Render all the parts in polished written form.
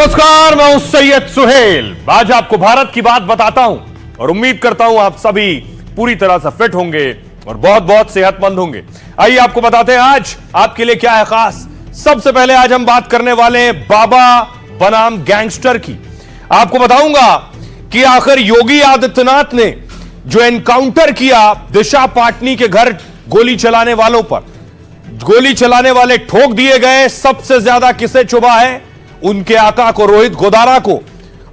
नमस्कार, मैं हूं सैयद सुहेल। आज आपको भारत की बात बताता हूं और उम्मीद करता हूं आप सभी पूरी तरह से फिट होंगे और बहुत बहुत सेहतमंद होंगे। आइए आपको बताते हैं आज आपके लिए क्या है खास। सबसे पहले आज हम बात करने वाले हैं बाबा बनाम गैंगस्टर की। आपको बताऊंगा कि आखिर योगी आदित्यनाथ ने जो एनकाउंटर किया दिशा पाटनी के घर गोली चलाने वालों पर, गोली चलाने वाले ठोक दिए गए। सबसे ज्यादा किसे चुभा है? उनके आका को, रोहित गोदारा को।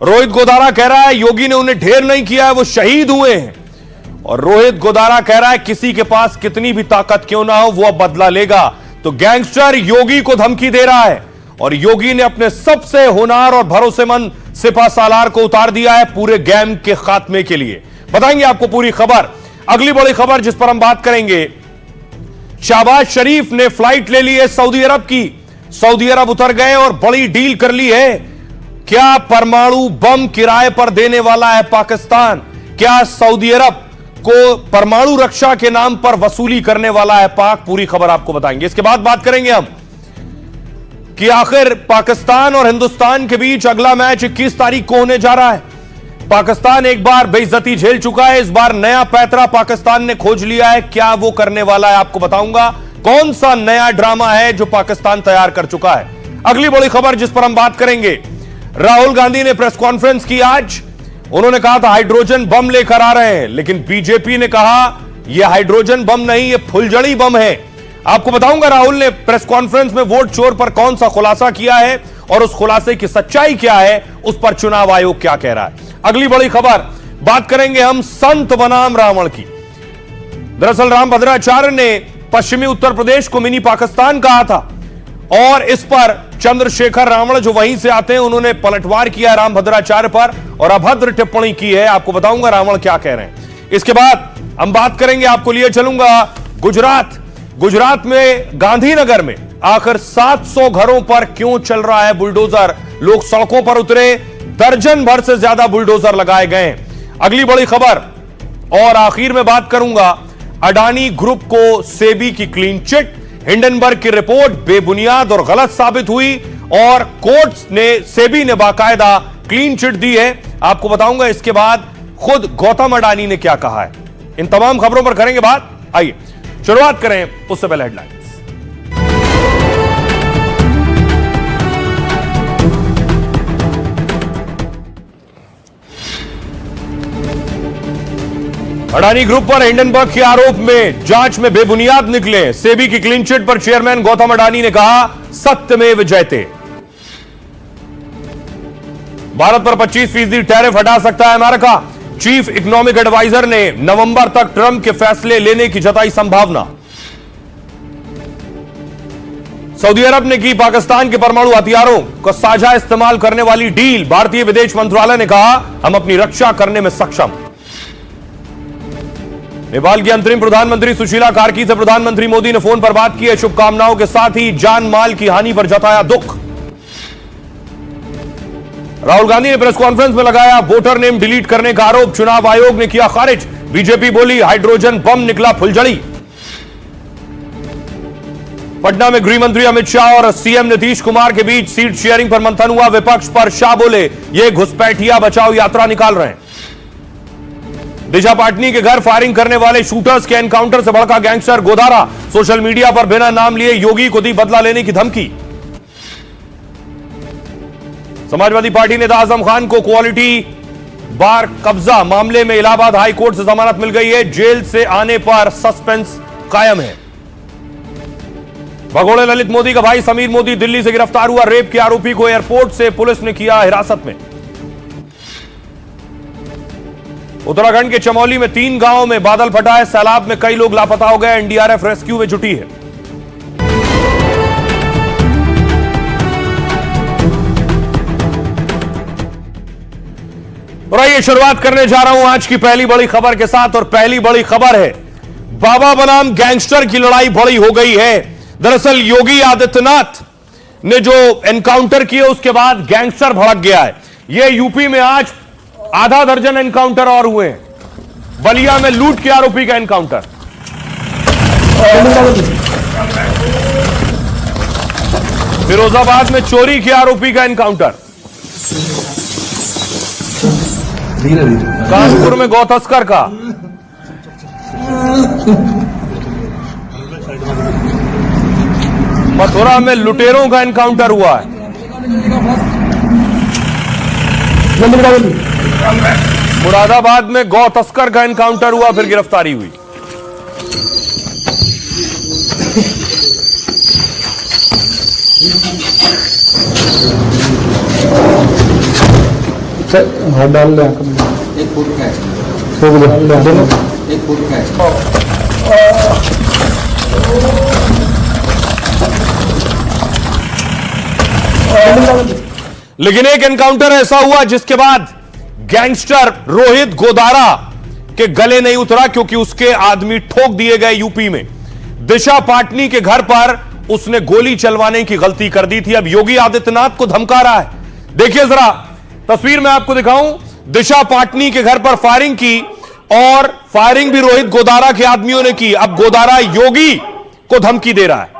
रोहित गोदारा कह रहा है योगी ने उन्हें ढेर नहीं किया है, वो शहीद हुए हैं। और रोहित गोदारा कह रहा है किसी के पास कितनी भी ताकत क्यों ना हो वो अब बदला लेगा। तो गैंगस्टर योगी को धमकी दे रहा है और योगी ने अपने सबसे होनहार और भरोसेमंद सिपा सालार को उतार दिया है पूरे गैंग के खात्मे के लिए। बताएंगे आपको पूरी खबर। अगली बड़ी खबर जिस पर हम बात करेंगे, शहबाज शरीफ ने फ्लाइट ले ली है सऊदी अरब की। सऊदी अरब उतर गए और बड़ी डील कर ली है। क्या परमाणु बम किराए पर देने वाला है पाकिस्तान? क्या सऊदी अरब को परमाणु रक्षा के नाम पर वसूली करने वाला है पाक? पूरी खबर आपको बताएंगे। इसके बाद बात करेंगे हम कि आखिर पाकिस्तान और हिंदुस्तान के बीच अगला मैच 21 तारीख को होने जा रहा है। पाकिस्तान एक बार बेइज्जती झेल चुका है, इस बार नया पैतरा पाकिस्तान ने खोज लिया है। क्या वो करने वाला है आपको बताऊंगा। कौन सा नया ड्रामा है जो पाकिस्तान तैयार कर चुका है। अगली बड़ी खबर जिस पर हम बात करेंगे, राहुल गांधी ने प्रेस कॉन्फ्रेंस की आज। उन्होंने कहा था हाइड्रोजन बम लेकर आ रहे हैं, लेकिन बीजेपी ने कहा यह हाइड्रोजन बम नहीं, यह फुलझड़ी बम है। आपको बताऊंगा राहुल ने प्रेस कॉन्फ्रेंस में वोट चोर पर कौन सा खुलासा किया है और उस खुलासे की सच्चाई क्या है, उस पर चुनाव आयोग क्या कह रहा है। अगली बड़ी खबर बात करेंगे हम संत बनाम रावण की। दरअसल रामभद्राचार्य ने पश्चिमी उत्तर प्रदेश को मिनी पाकिस्तान कहा था और इस पर चंद्रशेखर रावण जो वहीं से आते हैं उन्होंने पलटवार किया रामभद्राचार्य पर और अभद्र टिप्पणी की है। आपको बताऊंगा रावण क्या कह रहे हैं। इसके बाद हम बात करेंगे, आपको लिए चलूंगा गुजरात में गांधीनगर में आखिर 700 घरों पर क्यों चल रहा है बुलडोजर। लोग सड़कों पर उतरे, दर्जन भर से ज्यादा बुलडोजर लगाए गए। अगली बड़ी खबर और आखिर में बात करूंगा अडानी ग्रुप को सेबी की क्लीन चिट। हिंडनबर्ग की रिपोर्ट बेबुनियाद और गलत साबित हुई और कोर्ट ने, सेबी ने बाकायदा क्लीन चिट दी है। आपको बताऊंगा इसके बाद खुद गौतम अडानी ने क्या कहा है। इन तमाम खबरों पर करेंगे बात। आइए शुरुआत करें, उससे पहले हेडलाइंस। अडानी ग्रुप पर हिंडनबर्ग के आरोप में जांच में बेबुनियाद निकले। सेबी की क्लीन चिट पर चेयरमैन गौतम अडानी ने कहा सत्यमेव जयते। भारत पर 25% टैरिफ हटा सकता है अमेरिका। चीफ इकोनॉमिक एडवाइजर ने नवंबर तक ट्रंप के फैसले लेने की जताई संभावना। सऊदी अरब ने की पाकिस्तान के परमाणु हथियारों का साझा इस्तेमाल करने वाली डील। भारतीय विदेश मंत्रालय ने कहा हम अपनी रक्षा करने में सक्षम। नेपाल की अंतरिम प्रधानमंत्री सुशीला कार्की से प्रधानमंत्री मोदी ने फोन पर बात की है। शुभकामनाओं के साथ ही जान माल की हानि पर जताया दुख। राहुल गांधी ने प्रेस कॉन्फ्रेंस में लगाया वोटर नेम डिलीट करने का आरोप। चुनाव आयोग ने किया खारिज। बीजेपी बोली हाइड्रोजन बम निकला फुलझड़ी। पटना में गृह मंत्री अमित शाह और सीएम नीतीश कुमार के बीच सीट शेयरिंग पर मंथन हुआ। विपक्ष पर शाह बोले ये घुसपैठिया बचाओ यात्रा निकाल रहे हैं। दिशा पाटनी के घर फायरिंग करने वाले शूटर्स के एनकाउंटर से भड़का गैंगस्टर गोदारा। सोशल मीडिया पर बिना नाम लिए योगी को दी बदला लेने की धमकी। समाजवादी पार्टी नेता आजम खान को क्वालिटी बार कब्जा मामले में इलाहाबाद हाई कोर्ट से जमानत मिल गई है। जेल से आने पर सस्पेंस कायम है। भगोड़े ललित मोदी का भाई समीर मोदी दिल्ली से गिरफ्तार हुआ। रेप के आरोपी को एयरपोर्ट से पुलिस ने किया हिरासत में। उत्तराखंड के चमोली में 3 गांवों में बादल फटा है। सैलाब में कई लोग लापता हो गए। एनडीआरएफ रेस्क्यू में जुटी है। और आइए शुरुआत करने जा रहा हूं आज की पहली बड़ी खबर के साथ। और पहली बड़ी खबर है बाबा बनाम गैंगस्टर की लड़ाई बड़ी हो गई है। दरअसल योगी आदित्यनाथ ने जो एनकाउंटर किए उसके बाद गैंगस्टर भड़क गया है। यह यूपी में आज आधा दर्जन एनकाउंटर और हुए। बलिया में लूट के आरोपी का एनकाउंटर। फिरोजाबाद में चोरी के आरोपी का एनकाउंटर। धीरे धीरे कानपुर में गौ तस्कर का मथुरा में लुटेरों का एनकाउंटर हुआ है। मुरादाबाद में गौ तस्कर का एनकाउंटर हुआ, फिर गिरफ्तारी हुई। हाथ डाल ले, 1 फुट का है, दोनों 1 फुट का है। लेकिन एक एनकाउंटर ऐसा हुआ जिसके बाद गैंगस्टर रोहित गोदारा के गले नहीं उतरा, क्योंकि उसके आदमी ठोक दिए गए। यूपी में दिशा पाटनी के घर पर उसने गोली चलवाने की गलती कर दी थी। अब योगी आदित्यनाथ को धमका रहा है। देखिए जरा तस्वीर में आपको दिखाऊं, दिशा पाटनी के घर पर फायरिंग की, और फायरिंग भी रोहित गोदारा के आदमियों ने की। अब गोदारा योगी को धमकी दे रहा है।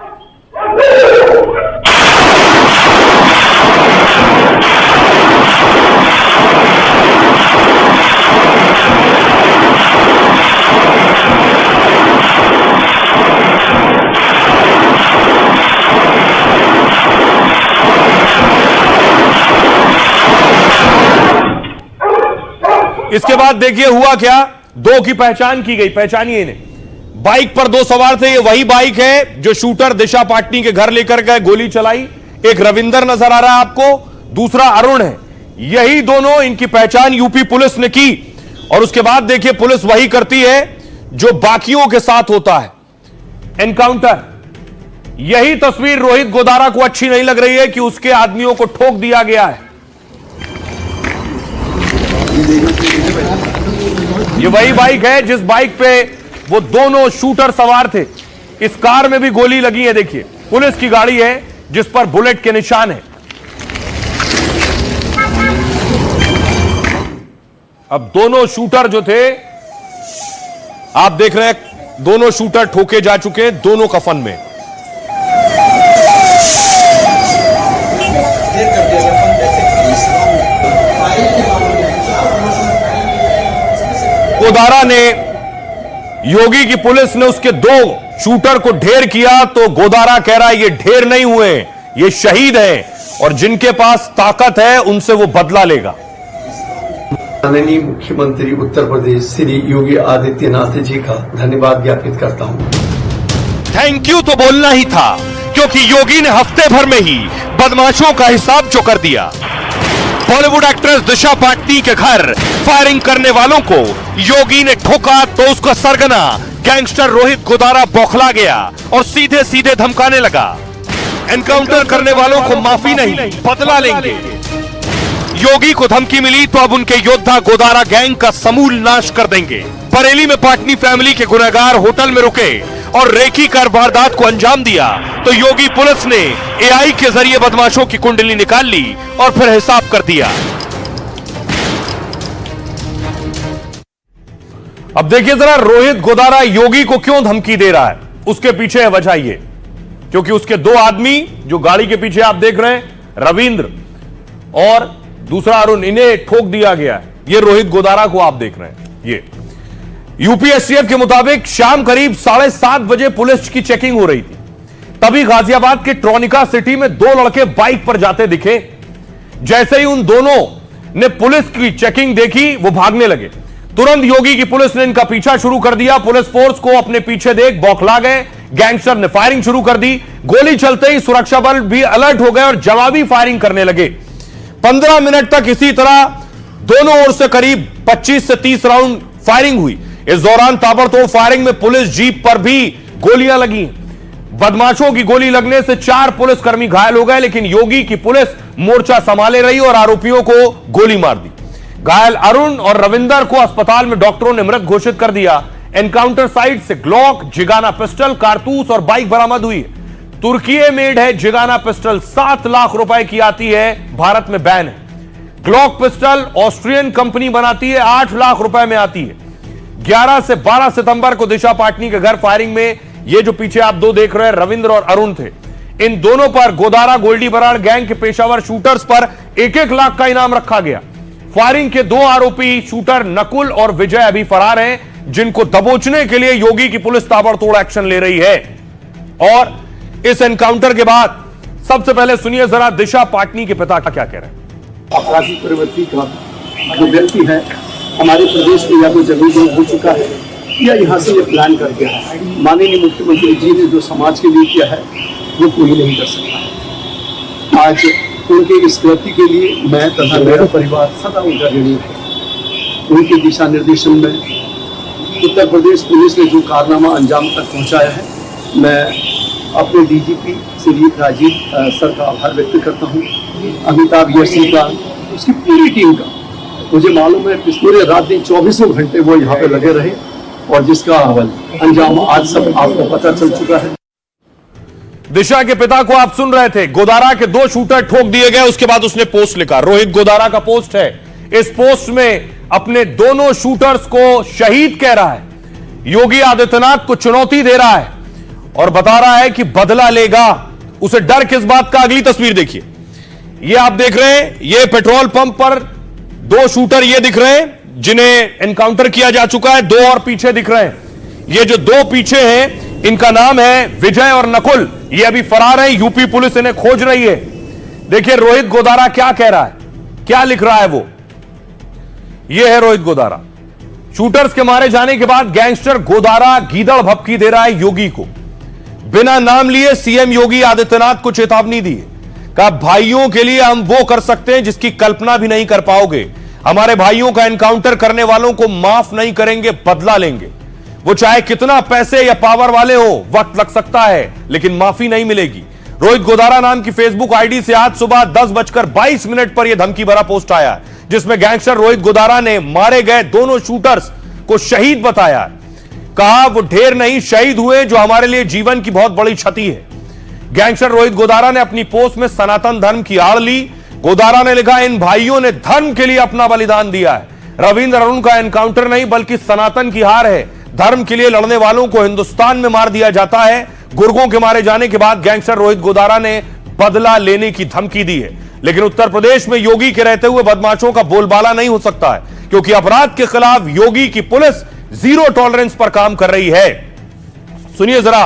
इसके बाद देखिए हुआ क्या, 2 की पहचान की गई। पहचानिए इन्हें। बाइक पर 2 सवार थे। ये वही बाइक है जो शूटर दिशा पाटनी के घर लेकर गए, गोली चलाई। एक रविंदर नजर आ रहा है आपको, दूसरा अरुण है। यही दोनों, इनकी पहचान यूपी पुलिस ने की। और उसके बाद देखिए पुलिस वही करती है जो बाकियों के साथ होता है, एनकाउंटर। यही तस्वीर रोहित गोदारा को अच्छी नहीं लग रही है कि उसके आदमियों को ठोक दिया गया है। ये वही बाइक है जिस बाइक पे वो दोनों शूटर सवार थे। इस कार में भी गोली लगी है। देखिए पुलिस की गाड़ी है जिस पर बुलेट के निशान है। अब दोनों शूटर जो थे, आप देख रहे हैं, दोनों शूटर ठोके जा चुके हैं, दोनों कफन में। गोदारा ने, योगी की पुलिस ने उसके 2 शूटर को ढेर किया, तो गोदारा कह रहा है ये ढेर नहीं हुए, ये शहीद हैं, और जिनके पास ताकत है उनसे वो बदला लेगा। माननीय मुख्यमंत्री उत्तर प्रदेश श्री योगी आदित्यनाथ जी का धन्यवाद ज्ञापित करता हूं। थैंक यू तो बोलना ही था, क्योंकि योगी ने हफ्ते भर में ही बदमाशों का हिसाब चुकर दिया। बॉलीवुड एक्ट्रेस दिशा पाटनी के घर फायरिंग करने वालों को योगी ने ठोका, तो उसका सरगना गैंगस्टर रोहित गोदारा बौखला गया और सीधे सीधे धमकाने लगा। एनकाउंटर करने वालों को माफी नहीं, बदला लेंगे। योगी को धमकी मिली तो अब उनके योद्धा गोदारा गैंग का समूल नाश कर देंगे। बरेली में पाटनी फैमिली के गुनहगार होटल में रुके और रेकी कर वारदात को अंजाम दिया, तो योगी पुलिस ने एआई के जरिए बदमाशों की कुंडली निकाल ली और फिर हिसाब कर दिया। अब देखिए जरा रोहित गोदारा योगी को क्यों धमकी दे रहा है। उसके पीछे है वजह ये, क्योंकि उसके 2 आदमी जो गाड़ी के पीछे आप देख रहे हैं, रविंद्र और दूसरा अरुण, इन्हें ठोक दिया गया है। ये रोहित गोदारा को आप देख रहे हैं। ये यूपीएससीएफ के मुताबिक शाम करीब 7:30 बजे पुलिस की चेकिंग हो रही थी, तभी गाजियाबाद के ट्रॉनिका सिटी में 2 लड़के बाइक पर जाते दिखे। जैसे ही उन दोनों ने पुलिस की चेकिंग देखी, वो भागने लगे। तुरंत योगी की पुलिस ने इनका पीछा शुरू कर दिया। पुलिस फोर्स को अपने पीछे देख बौखला गए। गैंगस्टर ने फायरिंग शुरू कर दी। गोली चलते ही सुरक्षा बल भी अलर्ट हो गए और जवाबी फायरिंग करने लगे। 15 मिनट तक इसी तरह दोनों ओर से करीब 25 से 30 राउंड फायरिंग हुई। इस दौरान ताबड़तोड़ फायरिंग में पुलिस जीप पर भी गोलियां लगी। बदमाशों की गोली लगने से 4 पुलिसकर्मी घायल हो गए, लेकिन योगी की पुलिस मोर्चा संभाले रही और आरोपियों को गोली मार दी। घायल अरुण और रविंदर को अस्पताल में डॉक्टरों ने मृत घोषित कर दिया। एनकाउंटर साइट से ग्लॉक, जिगाना पिस्टल, कारतूस और बाइक बरामद हुई। तुर्की मेड है जिगाना पिस्टल, 7 लाख रुपए की आती है, भारत में बैन है। ग्लॉक पिस्टल ऑस्ट्रियन कंपनी बनाती है, 8 लाख रुपए में आती है। 11 से 12 सितंबर को दिशा पाटनी के घर फायरिंग में ये जो पीछे आप 2 देख रहे हैं, रविंद्र और अरुण थे। इन दोनों पर, गोदारा गोल्डी बराड़ गैंग के पेशावर शूटर्स पर 1-1 लाख का इनाम रखा गया। फायरिंग के 2 आरोपी शूटर नकुल और विजय अभी फरार हैं, जिनको दबोचने के लिए योगी की पुलिस ताबड़तोड़ एक्शन ले रही है। और इस एनकाउंटर के बाद सबसे पहले सुनिए जरा दिशा पाटनी के पिता का क्या कह रहे हैं। अपराधी प्रवृत्ति का जो व्यक्ति है हमारे प्रदेश में या तो जमीन हो चुका है या यहाँ से ये प्लान कर गया है। माननीय मुख्यमंत्री जी ने जो समाज के लिए किया है वो कोई नहीं कर सकता है। आज उनके इस कृत्य के लिए मैं तथा मेरा परिवार सदा उनका ऋणी है। उनके दिशा निर्देशन में उत्तर प्रदेश पुलिस ने जो कारनामा अंजाम तक पहुँचाया है, मैं अपने डीजीपी श्री राजीव सर का आभार व्यक्त करता हूँ। अमिताभ यश का, उसकी पूरी टीम का। मुझे मालूम है कि पूरे रात दिन 24 घंटे वो यहाँ पे लगे रहे और जिसका अंजाम आज सब आपको पता चल चुका है। दिशा के पिता को आप सुन रहे थे। गोदारा के 2 शूटर ठोक दिए गए, उसके बाद उसने पोस्ट लिखा, रोहित गोदारा का पोस्ट है। इस पोस्ट में अपने दोनों शूटर्स को शहीद कह रहा है, योगी आदित्यनाथ को चुनौती दे रहा है और बता रहा है कि बदला लेगा। उसे डर किस बात का, अगली तस्वीर देखिए। ये आप देख रहे हैं, ये पेट्रोल पंप पर 2 शूटर ये दिख रहे हैं जिन्हें एनकाउंटर किया जा चुका है। 2 और पीछे दिख रहे हैं। ये जो 2 पीछे हैं इनका नाम है विजय और नकुल। ये अभी फरार हैं, यूपी पुलिस इन्हें खोज रही है। देखिए रोहित गोदारा क्या कह रहा है, क्या लिख रहा है वो। ये है रोहित गोदारा। शूटर्स के मारे जाने के बाद गैंगस्टर गोदारा गीदड़ भपकी दे रहा है योगी को। बिना नाम लिए सीएम योगी आदित्यनाथ को चेतावनी दी है, कहा भाइयों के लिए हम वो कर सकते हैं जिसकी कल्पना भी नहीं कर पाओगे। हमारे भाइयों का एनकाउंटर करने वालों को माफ नहीं करेंगे, बदला लेंगे। वो चाहे कितना पैसे या पावर वाले हो, वक्त लग सकता है लेकिन माफी नहीं मिलेगी। रोहित गोदारा नाम की फेसबुक आईडी से आज सुबह 10:22 पर यह धमकी भरा पोस्ट आया, जिसमें गैंगस्टर रोहित गोदारा ने मारे गए दोनों शूटर्स को शहीद बताया। कहा वो ढेर नहीं, शहीद हुए, जो हमारे लिए जीवन की बहुत बड़ी क्षति है। गैंगस्टर रोहित गोदारा ने अपनी पोस्ट में सनातन धर्म की आड़ ली। गोदारा ने लिखा, इन भाइयों ने धर्म के लिए अपना बलिदान दिया है। रविंद्र अरुण का एनकाउंटर नहीं बल्कि सनातन की हार है। धर्म के लिए लड़ने वालों को हिंदुस्तान में मार दिया जाता है। गुर्गों के मारे जाने के बाद गैंगस्टर रोहित गोदारा ने बदला लेने की धमकी दी है। लेकिन उत्तर प्रदेश में योगी के रहते हुए बदमाशों का बोलबाला नहीं हो सकता है, क्योंकि अपराध के खिलाफ योगी की पुलिस 0 टॉलरेंस पर काम कर रही है। सुनिए जरा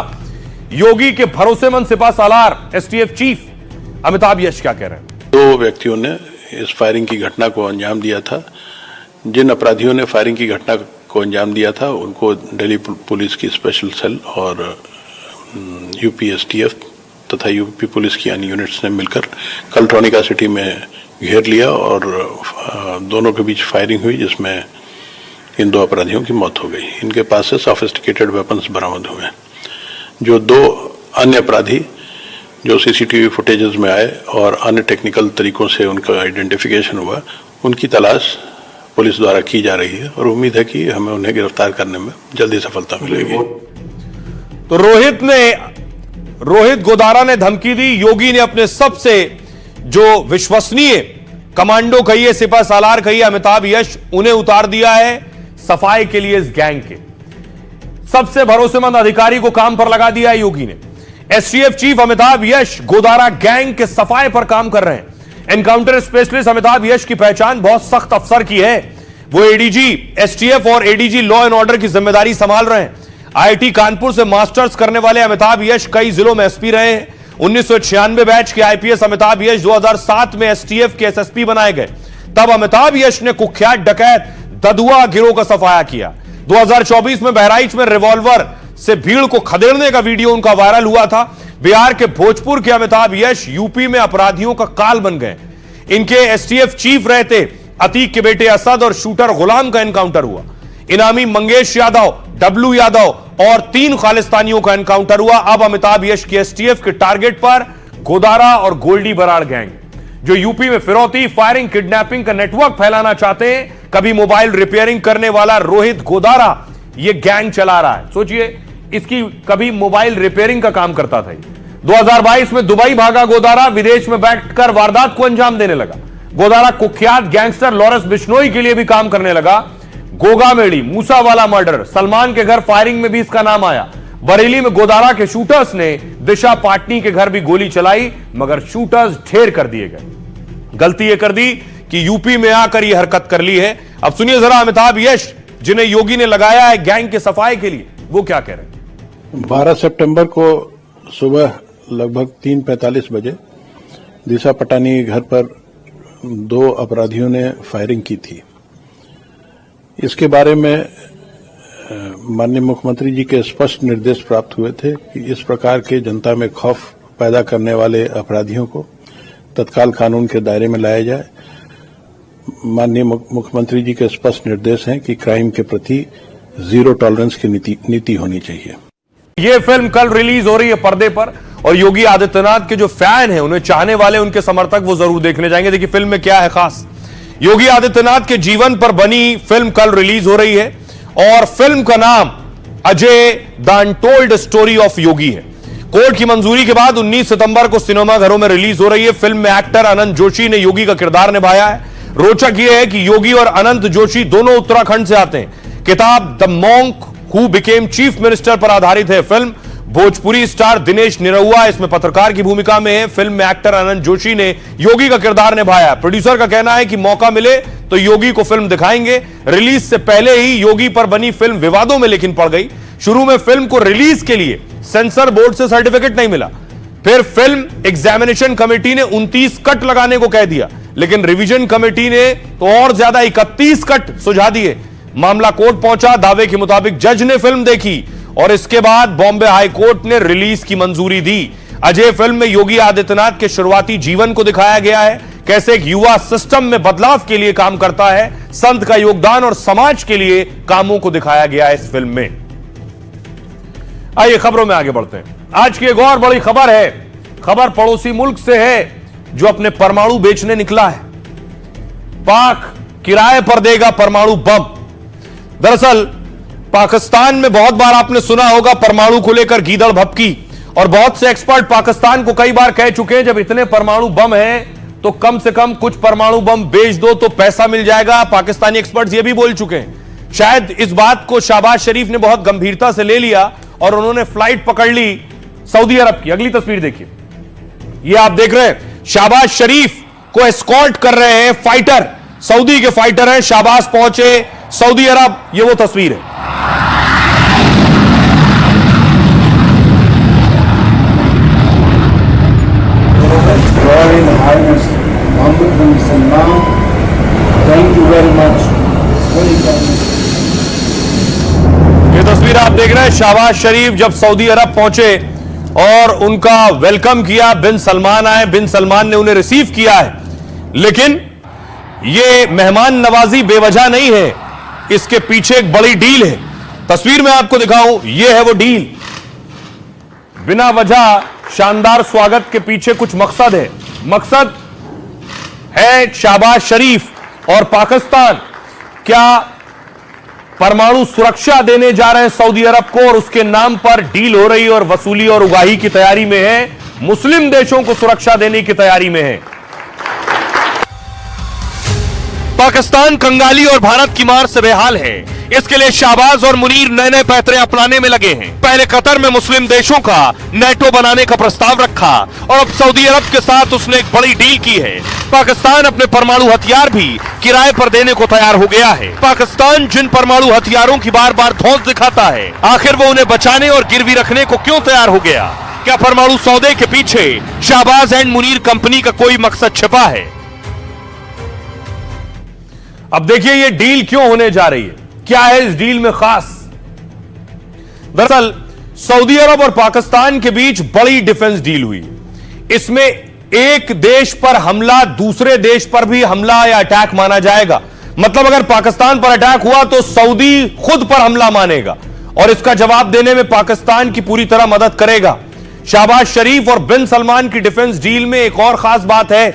योगी के भरोसेमंद सिपा सालार एसटीएफ चीफ अमिताभ यश क्या कह रहे हैं। 2 व्यक्तियों ने इस फायरिंग की घटना को अंजाम दिया था। जिन अपराधियों ने फायरिंग की घटना को अंजाम दिया था उनको दिल्ली पुलिस की स्पेशल सेल और यूपी एसटीएफ तथा यूपी पुलिस की अन्य यूनिट्स ने मिलकर कल ट्रोनिका सिटी में घेर लिया और दोनों के बीच फायरिंग हुई, जिसमें इन 2 अपराधियों की मौत हो गई। इनके पास से सोफिस्टिकेटेड वेपन्स बरामद हुए। जो 2 अन्य अपराधी जो सीसीटीवी फुटेजेस में आए और अन्य टेक्निकल तरीकों से उनका आइडेंटिफिकेशन हुआ, उनकी तलाश पुलिस द्वारा की जा रही है और उम्मीद है कि हमें उन्हें गिरफ्तार करने में जल्दी सफलता मिलेगी। तो रोहित गोदारा ने धमकी दी, योगी ने अपने सबसे जो विश्वसनीय कमांडो कहिए, सिपा सालार कहिए, अमिताभ यश, उन्हें उतार दिया है सफाई के लिए। इस गैंग के सबसे भरोसेमंद अधिकारी को काम पर लगा दिया है योगी ने। एसटीएफ चीफ अमिताभ यश गोदारा गैंग के सफाई पर काम कर रहे हैं। एनकाउंटर स्पेशलिस्ट अमिताभ यश की पहचान बहुत सख्त अफसर की है। वो एडीजी एसटीएफ और एडीजी लॉ एंड ऑर्डर की जिम्मेदारी संभाल रहे हैं। आईआईटी कानपुर से मास्टर्स करने वाले अमिताभ यश कई जिलों में एसपी रहे हैं। 1996 बैच के आईपीएस अमिताभ यश 2007 में एसटीएफ के एसएसपी बनाए गए। तब अमिताभ यश ने कुख्यात डकैत ददुआ गिरोह का सफाया किया। 2024 में बहराइच में रिवॉल्वर से भीड़ को खदेड़ने का वीडियो उनका वायरल हुआ था। बिहार के भोजपुर के अमिताभ यश यूपी में अपराधियों का काल बन गए। इनके एसटीएफ चीफ रहते अतीक के बेटे असद और शूटर गुलाम का एनकाउंटर हुआ। इनामी मंगेश यादव, डब्लू यादव और 3 खालिस्तानियों का एनकाउंटर हुआ। अब अमिताभ यश की एसटीएफ के टारगेट पर गोदारा और गोल्डी बराड़ गैंग, जो यूपी में फिरौती, फायरिंग, किडनैपिंग का नेटवर्क फैलाना चाहते हैं। कभी मोबाइल रिपेयरिंग करने वाला रोहित गोदारा यह गैंग चला रहा है। सोचिए, इसकी कभी मोबाइल रिपेयरिंग का काम करता था। 2022 में दुबई भागा गोदारा, विदेश में बैठकर वारदात को अंजाम देने लगा। गोदारा कुख्यात गैंगस्टर लॉरेंस बिश्नोई के लिए भी काम करने लगा। गोगा मेड़ी, मूसावाला मर्डर, सलमान के घर फायरिंग में भी इसका नाम आया। बरेली में गोदारा के शूटर्स ने दिशा पाटनी के घर भी गोली चलाई, मगर शूटर्स ढेर कर दिए गए। गलती यह कर दी कि यूपी में आकर यह हरकत कर ली है। अब सुनिए जरा अमिताभ यश, जिन्हें योगी ने लगाया है गैंग के सफाई के लिए, वो क्या कह रहे हैं। 12 सितंबर को सुबह लगभग 3:45 बजे दिशा पटानी के घर पर 2 अपराधियों ने फायरिंग की थी। इसके बारे में माननीय मुख्यमंत्री जी के स्पष्ट निर्देश प्राप्त हुए थे कि इस प्रकार के जनता में खौफ पैदा करने वाले अपराधियों को तत्काल कानून के दायरे में लाया जाए। माननीय मुख्यमंत्री जी के स्पष्ट निर्देश हैं कि क्राइम के प्रति जीरो टॉलरेंस की नीति होनी चाहिए। यह फिल्म कल रिलीज हो रही है पर्दे पर, और योगी आदित्यनाथ के जो फैन हैं, उन्हें चाहने वाले, उनके समर्थक वो जरूर देखने जाएंगे। देखिए फिल्म में क्या है खास। योगी आदित्यनाथ के जीवन पर बनी फिल्म कल रिलीज हो रही है और फिल्म का नाम Ajay the untold story of Yogi है। कोर्ट की मंजूरी के बाद 19 सितंबर को सिनेमाघरों में रिलीज हो रही है। फिल्म में एक्टर अनंत जोशी ने योगी का किरदार निभाया है। रोचक यह है कि योगी और अनंत जोशी दोनों उत्तराखंड से आते हैं। किताब the monk who became chief minister पर आधारित है फिल्म। भोजपुरी स्टार दिनेश निरहुआ इसमें पत्रकार की भूमिका में है। फिल्म में एक्टर अनंत जोशी ने योगी का किरदार निभाया। प्रोड्यूसर का कहना है कि मौका मिले तो योगी को फिल्म दिखाएंगे। रिलीज से पहले ही योगी पर बनी फिल्म विवादों में लेकिन पड़ गई। शुरू में फिल्म को रिलीज के लिए सेंसर बोर्ड से सर्टिफिकेट नहीं मिला, फिर फिल्म एग्जामिनेशन कमेटी ने 29 कट लगाने को कह दिया, लेकिन रिवीजन कमेटी ने तो और ज्यादा 31 कट सुझा दिए। मामला कोर्ट पहुंचा। दावे के मुताबिक जज ने फिल्म देखी और इसके बाद बॉम्बे हाई कोर्ट ने रिलीज की मंजूरी दी। अजय फिल्म में योगी आदित्यनाथ के शुरुआती जीवन को दिखाया गया है, कैसे एक युवा सिस्टम में बदलाव के लिए काम करता है, संत का योगदान और समाज के लिए कामों को दिखाया गया है इस फिल्म में। आइए खबरों में आगे बढ़ते हैं। आज की एक और बड़ी खबर है। खबर पड़ोसी मुल्क से है जो अपने परमाणु बेचने निकला है। पाक किराए पर देगा परमाणु बम। दरअसल पाकिस्तान में बहुत बार आपने सुना होगा परमाणु को लेकर गीदड़ भभकी, और बहुत से एक्सपर्ट पाकिस्तान को कई बार कह चुके हैं जब इतने परमाणु बम हैं तो कम से कम कुछ परमाणु बम बेच दो तो पैसा मिल जाएगा। पाकिस्तानी एक्सपर्ट्स ये भी बोल चुके हैं। शायद इस बात को शहबाज शरीफ ने बहुत गंभीरता से ले लिया और उन्होंने फ्लाइट पकड़ ली सऊदी अरब की। अगली तस्वीर देखिए, ये आप देख रहे हैं शहबाज शरीफ को एस्कॉर्ट कर रहे हैं फाइटर, सऊदी के फाइटर हैं। शहबाज पहुंचे सऊदी अरब, ये वो तस्वीर है। Mohammed bin Salman, thank you very much. ये तस्वीर आप देख रहे हैं शहबाज शरीफ जब सऊदी अरब पहुंचे और उनका वेलकम किया। बिन सलमान आए, बिन सलमान ने उन्हें रिसीव किया है। लेकिन ये मेहमान नवाजी बेवजह नहीं है, इसके पीछे एक बड़ी डील है। तस्वीर में आपको दिखाऊं, ये है वो डील। बिना वजह शानदार स्वागत के पीछे कुछ मकसद है। मकसद है शहबाज शरीफ और पाकिस्तान क्या परमाणु सुरक्षा देने जा रहे हैं सऊदी अरब को, और उसके नाम पर डील हो रही है और वसूली और उगाही की तैयारी में है। मुस्लिम देशों को सुरक्षा देने की तैयारी में है। पाकिस्तान कंगाली और भारत की मार से बेहाल है। इसके लिए शहबाज और मुनीर नए नए पैतरे अपनाने में लगे हैं। पहले कतर में मुस्लिम देशों का नेटो बनाने का प्रस्ताव रखा और अब सऊदी अरब के साथ उसने एक बड़ी डील की है। पाकिस्तान अपने परमाणु हथियार भी किराए पर देने को तैयार हो गया है। पाकिस्तान जिन परमाणु हथियारों की बार बार धौंस दिखाता है, आखिर वो उन्हें बचाने और गिरवी रखने को क्यों तैयार हो गया? क्या परमाणु सौदे के पीछे शहबाज एंड मुनीर कंपनी का कोई मकसद छिपा है? अब देखिए ये डील क्यों होने जा रही है, क्या है इस डील में खास। दरअसल सऊदी अरब और पाकिस्तान के बीच बड़ी डिफेंस डील हुई। इसमें एक देश पर हमला दूसरे देश पर भी हमला या अटैक माना जाएगा। मतलब अगर पाकिस्तान पर अटैक हुआ तो सऊदी खुद पर हमला मानेगा और इसका जवाब देने में पाकिस्तान की पूरी तरह मदद करेगा। शहबाज शरीफ और बिन सलमान की डिफेंस डील में एक और खास बात है,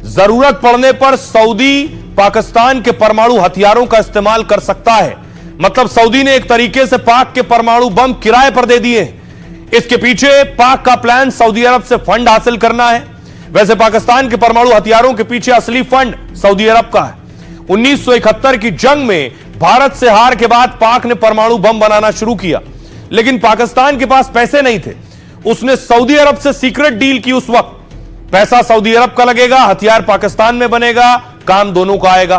जरूरत पड़ने पर सऊदी पाकिस्तान के परमाणु हथियारों का इस्तेमाल कर सकता है। मतलब सऊदी ने एक तरीके से पाक के परमाणु बम किराए पर दे दिए। इसके पीछे पाक का प्लान सऊदी अरब से फंड हासिल करना है। वैसे पाकिस्तान के परमाणु हथियारों के पीछे असली फंड सऊदी अरब का है। 1971 की जंग में भारत से हार के बाद पाक ने परमाणु बम बनाना शुरू किया। लेकिन पाकिस्तान के पास पैसे नहीं थे। उसने सऊदी अरब से सीक्रेट डील की। उस वक्त पैसा सऊदी अरब का लगेगा, हथियार पाकिस्तान में बनेगा, काम दोनों का आएगा।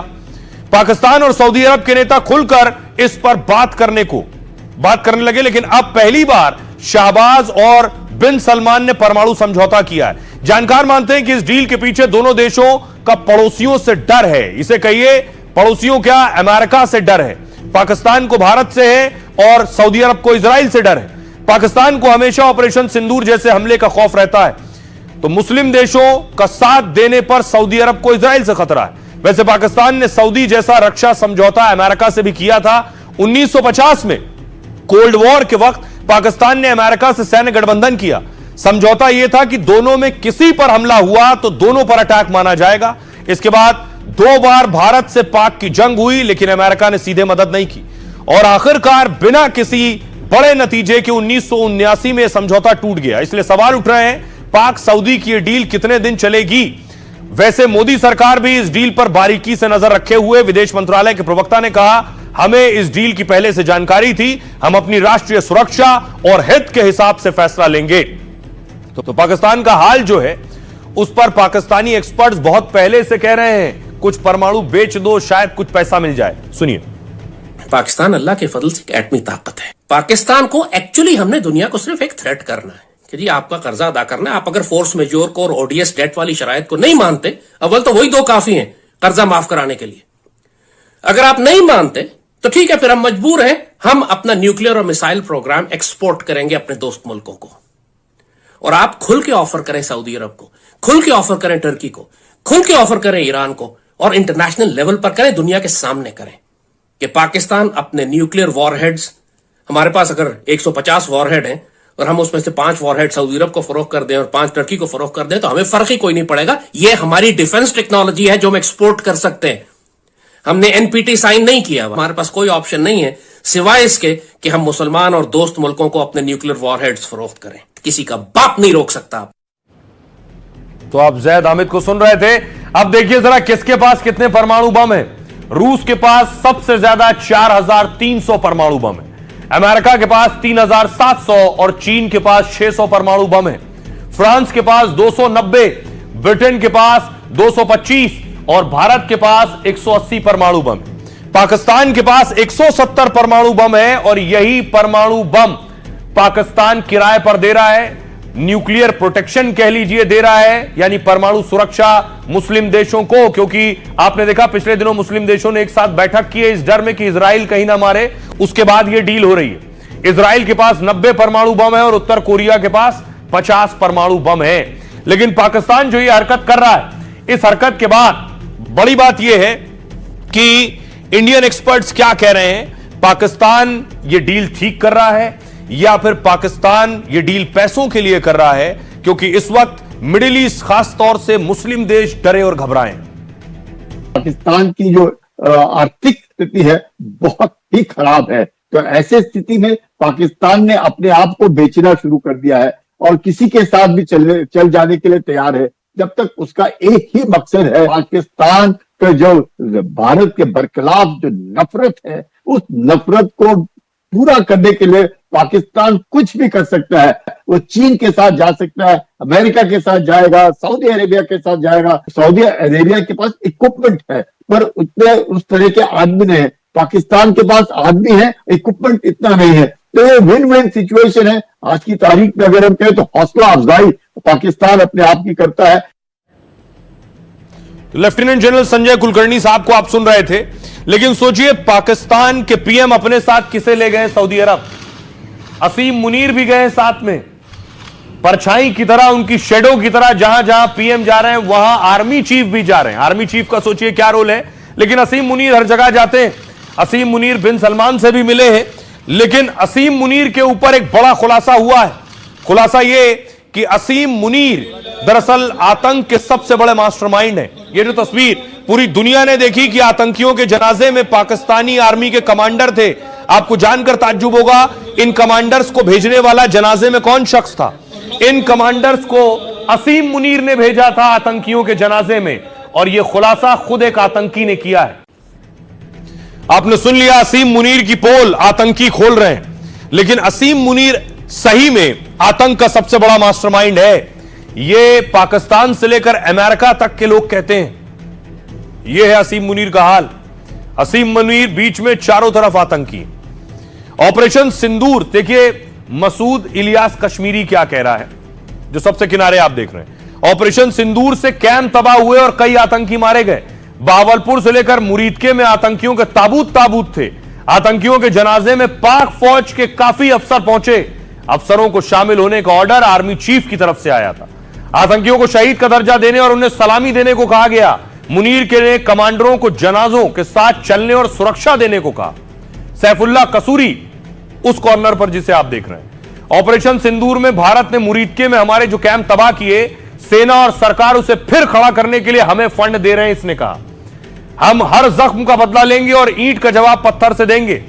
पाकिस्तान और सऊदी अरब के नेता खुलकर इस पर बात करने लगे। लेकिन अब पहली बार शहबाज और बिन सलमान ने परमाणु समझौता किया है। जानकार मानते हैं कि इस डील के पीछे दोनों देशों का पड़ोसियों से डर है। इसे कहिए पड़ोसियों क्या, अमेरिका से डर है। पाकिस्तान को भारत से है और सऊदी अरब को इजराइल से डर है। पाकिस्तान को हमेशा ऑपरेशन सिंदूर जैसे हमले का खौफ रहता है, तो मुस्लिम देशों का साथ देने पर सऊदी अरब को इजराइल से खतरा है। वैसे पाकिस्तान ने सऊदी जैसा रक्षा समझौता अमेरिका से भी किया था 1950 में। कोल्ड वॉर के वक्त पाकिस्तान ने अमेरिका से सैन्य गठबंधन किया। समझौता यह था कि दोनों में किसी पर हमला हुआ तो दोनों पर अटैक माना जाएगा। इसके बाद 2 बार भारत से पाक की जंग हुई, लेकिन अमेरिका ने सीधे मदद नहीं की और आखिरकार बिना किसी बड़े नतीजे के 1979 में समझौता टूट गया। इसलिए सवाल उठ रहे हैं, पाक सऊदी की यह डील कितने दिन चलेगी? वैसे मोदी सरकार भी इस डील पर बारीकी से नजर रखे हुए। विदेश मंत्रालय के प्रवक्ता ने कहा, हमें इस डील की पहले से जानकारी थी, हम अपनी राष्ट्रीय सुरक्षा और हित के हिसाब से फैसला लेंगे। तो पाकिस्तान का हाल जो है उस पर पाकिस्तानी एक्सपर्ट्स बहुत पहले से कह रहे हैं, कुछ परमाणु बेच दो, शायद कुछ पैसा मिल जाए। सुनिए। पाकिस्तान अल्लाह के फजल से एक एटमी ताकत है। पाकिस्तान को एक्चुअली हमने दुनिया को सिर्फ एक थ्रेट करना है कि जी आपका कर्जा अदा करना है। आप अगर फोर्स मेजोर को और ओडीएस डेट वाली शराइत को नहीं मानते, अव्वल तो वही 2 काफी हैं कर्जा माफ कराने के लिए। अगर आप नहीं मानते तो ठीक है, फिर हम मजबूर हैं, हम अपना न्यूक्लियर और मिसाइल प्रोग्राम एक्सपोर्ट करेंगे अपने दोस्त मुल्कों को। और आप खुल के ऑफर करें सऊदी अरब को, खुल के ऑफर करें टर्की को, खुल के ऑफर करें ईरान को, और इंटरनेशनल लेवल पर करें, दुनिया के सामने करें कि पाकिस्तान अपने न्यूक्लियर वॉरहेड्स, हमारे पास अगर 150 वॉरहेड हैं और हम उसमें से 5 वॉरहेड सऊदी अरब को फरोख्त कर दें और 5 टर्की को फरोख्त कर दें, तो हमें फर्क ही कोई नहीं पड़ेगा। ये हमारी डिफेंस टेक्नोलॉजी है जो हम एक्सपोर्ट कर सकते हैं। हमने एनपीटी साइन नहीं किया, हमारे पास कोई ऑप्शन नहीं है सिवाय इसके कि हम मुसलमान और दोस्त मुल्कों को अपने न्यूक्लियर वॉरहेड्स फरोख्त करें। किसी का बाप नहीं रोक सकता। तो आप जैद हामिद को सुन रहे थे। अब देखिए जरा किसके पास कितने परमाणु बम है। रूस के पास सबसे ज्यादा 4300 परमाणु बम है, अमेरिका के पास 3700 और चीन के पास 600 परमाणु बम है। फ्रांस के पास 290, ब्रिटेन के पास 225 और भारत के पास 180 परमाणु बम है। पाकिस्तान के पास 170 परमाणु बम है और यही परमाणु बम पाकिस्तान किराए पर दे रहा है, न्यूक्लियर प्रोटेक्शन कह लीजिए दे रहा है, यानी परमाणु सुरक्षा मुस्लिम देशों को। क्योंकि आपने देखा पिछले दिनों मुस्लिम देशों ने एक साथ बैठक की है इस डर में कि इजराइल कहीं ना मारे, उसके बाद यह डील हो रही है। इजराइल के पास 90 परमाणु बम है और उत्तर कोरिया के पास 50 परमाणु बम है। लेकिन पाकिस्तान जो ये हरकत कर रहा है, इस हरकत के बाद बड़ी बात यह है कि इंडियन एक्सपर्ट्स क्या कह रहे हैं, पाकिस्तान ये डील ठीक कर रहा है या फिर पाकिस्तान ये डील पैसों के लिए कर रहा है? क्योंकि इस वक्त मिडिल ईस्ट, खास तौर से मुस्लिम देश डरे और घबराए। पाकिस्तान की जो आर्थिक स्थिति है बहुत ही खराब है, तो ऐसे स्थिति में पाकिस्तान ने अपने आप को बेचना शुरू कर दिया है और किसी के साथ भी चल जाने के लिए तैयार है, जब तक उसका एक ही मकसद है, पाकिस्तान का जो भारत के बरखिलाफ जो नफरत है, उस नफरत को पूरा करने के लिए पाकिस्तान कुछ भी कर सकता है। वो चीन के साथ जा सकता है, अमेरिका के साथ जाएगा, सऊदी अरेबिया के साथ जाएगा। सऊदी अरेबिया के पास इक्विपमेंट है पर उतने उस तरह के आदमी नहीं है। पाकिस्तान के पास आदमी है, इक्विपमेंट इतना नहीं है। तो ये विन विन सिचुएशन है। आज की तारीख में अगर हम कहें तो हौसला अफजाई पाकिस्तान अपने आप की करता है। लेफ्टिनेंट जनरल संजय कुलकर्णी साहब को आप सुन रहे थे, लेकिन सोचिए पाकिस्तान के पीएम अपने साथ किसे ले गए? सऊदी अरब। असीम मुनीर भी गए साथ में, परछाई की तरह, उनकी शेडो की तरह। जहां जहां पीएम जा रहे हैं वहां आर्मी चीफ भी जा रहे हैं। आर्मी चीफ का सोचिए क्या रोल है, लेकिन असीम मुनीर हर जगह जाते हैं। असीम मुनीर बिन सलमान से भी मिले हैं, लेकिन असीम मुनीर के ऊपर एक बड़ा खुलासा हुआ है। खुलासा यह कि असीम मुनीर दरअसल आतंक के सबसे बड़े मास्टरमाइंड हैं। ये जो तस्वीर पूरी दुनिया ने देखी कि आतंकियों के जनाजे में पाकिस्तानी आर्मी के कमांडर थे। आपको जानकर ताज्जुब होगा इन कमांडर्स को भेजने वाला जनाजे में कौन शख्स था। इन कमांडर्स को असीम मुनीर ने भेजा था आतंकियों के जनाजे में, और यह खुलासा खुद एक आतंकी ने किया है। आपने सुन लिया, असीम मुनीर की पोल आतंकी खोल रहे हैं। लेकिन असीम मुनीर सही में आतंक का सबसे बड़ा मास्टरमाइंड है, यह पाकिस्तान से लेकर अमेरिका तक के लोग कहते हैं। यह है असीम मुनीर का हाल। असीम मुनीर बीच में चारों तरफ आतंकी। ऑपरेशन सिंदूर, देखिए मसूद इलियास कश्मीरी क्या कह रहा है, जो सबसे किनारे आप देख रहे हैं। ऑपरेशन सिंदूर से कैंप तबाह हुए और कई आतंकी मारे गए। बावलपुर से लेकर मुरीदके में आतंकियों के ताबूत थे। आतंकियों के जनाजे में पाक फौज के काफी अफसर पहुंचे। अफसरों को शामिल होने का ऑर्डर आर्मी चीफ की तरफ से आया था। आतंकियों को शहीद का दर्जा देने और उन्हें सलामी देने को कहा गया। मुनीर के कमांडरों को जनाजों के साथ चलने और सुरक्षा देने को कहा। सैफुल्लाह कसूरी उस कॉर्नर पर जिसे आप देख रहे हैं। ऑपरेशन सिंदूर में भारत ने मुरीदके में हमारे जो कैंप तबाह किए, सेना और सरकार उसे फिर खड़ा करने के लिए हमें फंड दे रहे हैं, इसने कहा। हम हर जख्म का बदला लेंगे और ईंट का जवाब पत्थर से देंगे।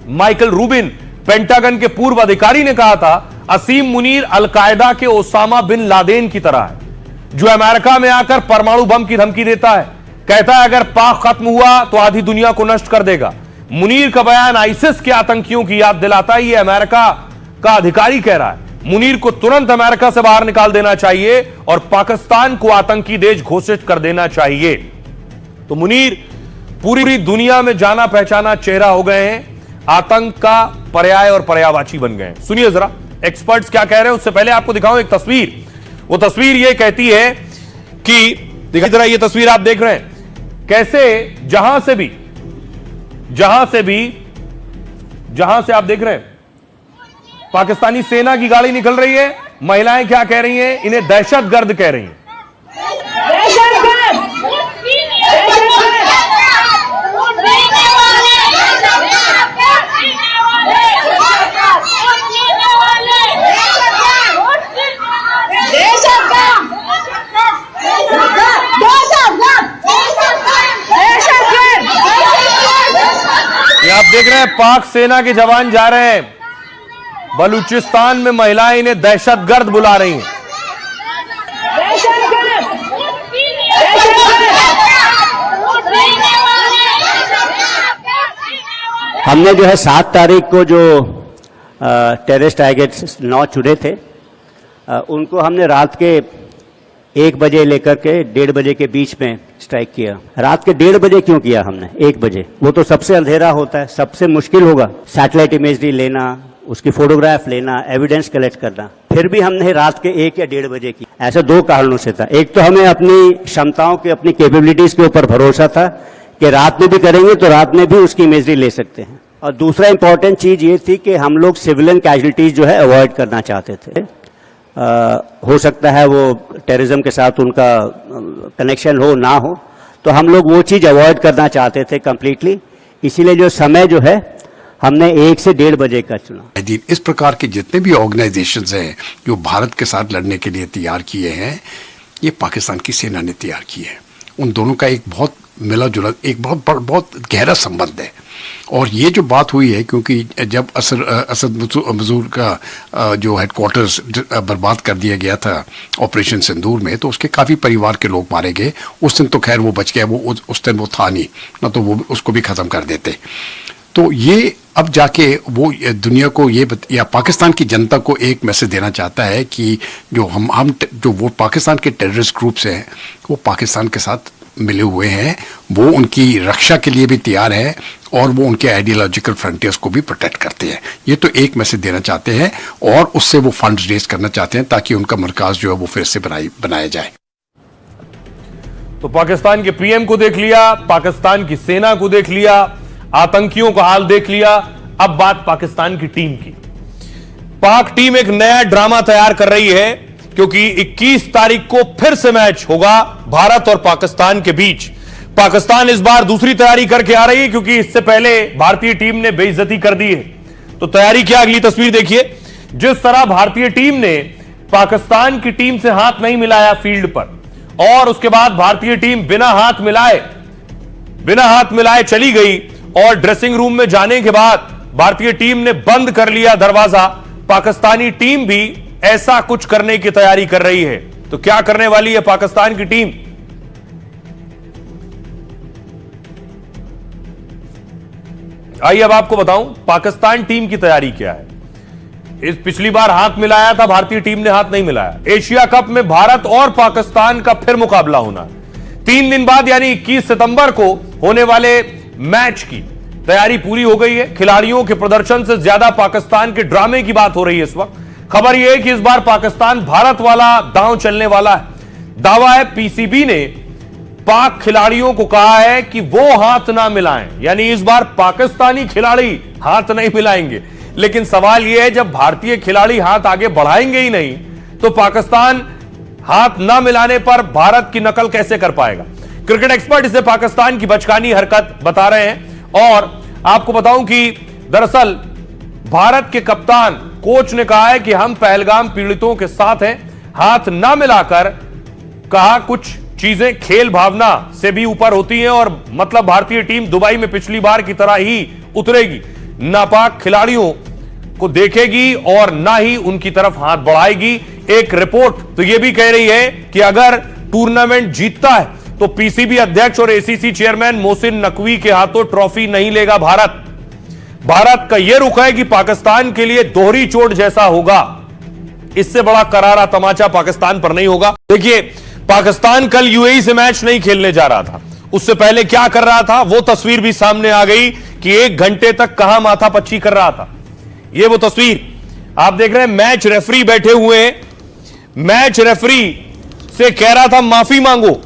माइकल रूबिन, पेंटागन के पूर्व अधिकारी, ने कहा था असीम मुनीर अलकायदा के ओसामा बिन लादेन की तरह है, जो अमेरिका में आकर परमाणु बम की धमकी देता है। कहता है अगर पाक खत्म हुआ तो आधी दुनिया को नष्ट कर देगा। मुनीर का बयान आईसिस के आतंकियों की याद दिलाता है। यह अमेरिका का अधिकारी कह रहा है। मुनीर को तुरंत अमेरिका से बाहर निकाल देना चाहिए और पाकिस्तान को आतंकी देश घोषित कर देना चाहिए। तो मुनीर पूरी दुनिया में जाना पहचाना चेहरा हो गए हैं, आतंक का पर्याय और पर्यायवाची बन गए हैं। सुनिए जरा एक्सपर्ट्स क्या कह रहे हैं। उससे पहले आपको दिखाऊं एक तस्वीर। वो तस्वीर ये कहती है कि देखिए जरा, ये तस्वीर आप देख रहे हैं कैसे जहां से आप देख रहे हैं पाकिस्तानी सेना की गाड़ी निकल रही है। महिलाएं क्या कह रही हैं? इन्हें दहशतगर्द कह रही हैं। ये आप देख रहे हैं पाक सेना के जवान जा रहे हैं बलूचिस्तान में। महिलाएं इन्हें दहशतगर्द बुला रही हैं। हमने जो है 7 तारीख को जो टेररिस्ट टारगेट्स 9 चुने थे, उनको हमने रात के 1 बजे लेकर के 1:30 बजे के बीच में स्ट्राइक किया। रात के 1:30 बजे क्यों किया हमने? 1 बजे वो तो सबसे अंधेरा होता है, सबसे मुश्किल होगा सैटेलाइट इमेजरी लेना, उसकी फोटोग्राफ लेना, एविडेंस कलेक्ट करना। फिर भी हमने रात के 1 या 1:30 बजे की। ऐसे 2 कारणों से था। एक तो हमें अपनी क्षमताओं के, अपनी कैपेबिलिटीज के ऊपर भरोसा था कि रात में भी करेंगे तो रात में भी उसकी इमेजरी ले सकते हैं। और दूसरा इंपॉर्टेंट चीज ये थी कि हम लोग सिविलियन कैजुअलिटीज जो है अवॉइड करना चाहते थे। हो सकता है वो टेररिज्म के साथ उनका कनेक्शन हो ना हो, तो हम लोग वो चीज अवॉइड करना चाहते थे कंप्लीटली। इसीलिए जो समय जो है हमने 1 से 1:30 बजे का चुना। इस प्रकार के जितने भी ऑर्गेनाइजेशंस हैं जो भारत के साथ लड़ने के लिए तैयार किए हैं, ये पाकिस्तान की सेना ने तैयार किए हैं। उन दोनों का एक बहुत मिला जुला, एक बहुत गहरा संबंध है। और ये जो बात हुई है, क्योंकि जब असद मसूद का जो हेडक्वार्टर्स बर्बाद कर दिया गया था ऑपरेशन सिंदूर में, तो उसके काफ़ी परिवार के लोग मारे गए। उस दिन तो खैर वो बच गया, वो उस दिन वो था नहीं, ना तो वो उसको भी ख़त्म कर देते। तो ये अब जाके वो दुनिया को ये या पाकिस्तान की जनता को एक मैसेज देना चाहता है कि जो हम जो वो पाकिस्तान के टेररिस्ट ग्रुप्स हैं, वो पाकिस्तान के साथ मिले हुए हैं, वो उनकी रक्षा के लिए भी तैयार है और वो उनके आइडियोलॉजिकल फ्रंटियर्स को भी प्रोटेक्ट करते हैं। ये तो एक मैसेज देना चाहते हैं और उससे वो फंड्स रेज करना चाहते हैं ताकि उनका मरकज जो है वो फिर से बनाया जाए। तो पाकिस्तान के पीएम को देख लिया, पाकिस्तान की सेना को देख लिया, आतंकियों का हाल देख लिया। अब बात पाकिस्तान की टीम की। पाक टीम एक नया ड्रामा तैयार कर रही है, क्योंकि 21 तारीख को फिर से मैच होगा भारत और पाकिस्तान के बीच। पाकिस्तान इस बार दूसरी तैयारी करके आ रही है, क्योंकि इससे पहले भारतीय टीम ने बेइज्जती कर दी है। तो तैयारी क्या, अगली तस्वीर देखिए। जिस तरह भारतीय टीम ने पाकिस्तान की टीम से हाथ नहीं मिलाया फील्ड पर, और उसके बाद भारतीय टीम बिना हाथ मिलाए चली गई, और ड्रेसिंग रूम में जाने के बाद भारतीय टीम ने बंद कर लिया दरवाजा। पाकिस्तानी टीम भी ऐसा कुछ करने की तैयारी कर रही है। तो क्या करने वाली है पाकिस्तान की टीम? आइए अब आपको बताऊं पाकिस्तान टीम की तैयारी क्या है। इस पिछली बार हाथ मिलाया था, भारतीय टीम ने हाथ नहीं मिलाया। एशिया कप में भारत और पाकिस्तान का फिर मुकाबला होना है 3 दिन बाद, यानी 21 सितंबर को होने वाले मैच की तैयारी पूरी हो गई है। खिलाड़ियों के प्रदर्शन से ज्यादा पाकिस्तान के ड्रामे की बात हो रही है इस वक्त। खबर यह है कि इस बार पाकिस्तान भारत वाला दांव चलने वाला है। दावा है पीसीबी ने पाक खिलाड़ियों को कहा है कि वो हाथ ना मिलाएं, यानी इस बार पाकिस्तानी खिलाड़ी हाथ नहीं मिलाएंगे। लेकिन सवाल यह है, जब भारतीय खिलाड़ी हाथ आगे बढ़ाएंगे ही नहीं तो पाकिस्तान हाथ ना मिलाने पर भारत की नकल कैसे कर पाएगा। क्रिकेट एक्सपर्ट इसे पाकिस्तान की बचकानी हरकत बता रहे हैं। और आपको बताऊं कि दरअसल भारत के कप्तान कोच ने कहा है कि हम पहलगाम पीड़ितों के साथ हैं, हाथ ना मिलाकर कहा कुछ चीजें खेल भावना से भी ऊपर होती हैं और मतलब भारतीय टीम दुबई में पिछली बार की तरह ही उतरेगी, नापाक खिलाड़ियों को देखेगी और ना ही उनकी तरफ हाथ बढ़ाएगी। एक रिपोर्ट तो यह भी कह रही है कि अगर टूर्नामेंट जीतता है तो पीसीबी अध्यक्ष और एसीसी चेयरमैन मोहसिन नकवी के हाथों ट्रॉफी नहीं लेगा भारत। भारत का यह रुख है कि पाकिस्तान के लिए दोहरी चोट जैसा होगा, इससे बड़ा करारा तमाचा पाकिस्तान पर नहीं होगा। देखिए, पाकिस्तान कल यूएई से मैच नहीं खेलने जा रहा था, उससे पहले क्या कर रहा था वो तस्वीर भी सामने आ गई कि 1 घंटे तक कहां माथापच्ची कर रहा था। ये वो तस्वीर आप देख रहे हैं। मैच रेफरी बैठे हुए हैं, मैच रेफरी से कह रहा था माफी मांगो,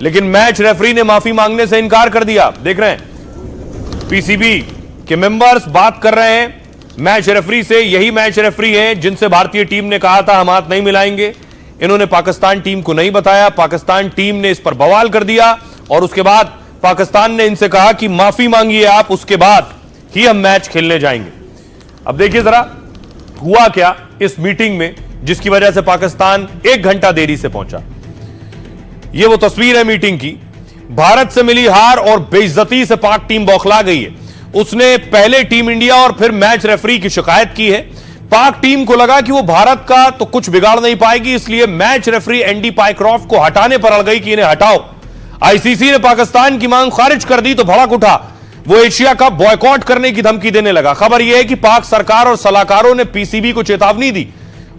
लेकिन मैच रेफरी ने माफी मांगने से इनकार कर दिया। देख रहे हैं पीसीबी के मेंबर्स बात कर रहे हैं मैच रेफरी से। यही मैच रेफरी हैं जिनसे भारतीय टीम ने कहा था हम हाथ नहीं मिलाएंगे। इन्होंने पाकिस्तान टीम को नहीं बताया, पाकिस्तान टीम ने इस पर बवाल कर दिया और उसके बाद पाकिस्तान ने इनसे कहा कि माफी मांगिए आप, उसके बाद ही हम मैच खेलने जाएंगे। अब देखिए जरा हुआ क्या इस मीटिंग में जिसकी वजह से पाकिस्तान 1 घंटा देरी से पहुंचा। यह वो तस्वीर है मीटिंग की। भारत से मिली हार और बेइज्जती से पाक टीम बौखला गई है। उसने पहले टीम इंडिया और फिर मैच रेफरी की शिकायत की है। पाक टीम को लगा कि वो भारत का तो कुछ बिगाड़ नहीं पाएगी, इसलिए मैच रेफरी एंडी पाइक्रॉफ्ट को हटाने पर अड़ गई कि इन्हें हटाओ। आईसीसी ने पाकिस्तान की मांग खारिज कर दी तो भड़क उठा, वो एशिया कप बॉयकॉट करने की धमकी देने लगा। खबर यह है कि पाक सरकार और सलाहकारों ने पीसीबी को चेतावनी दी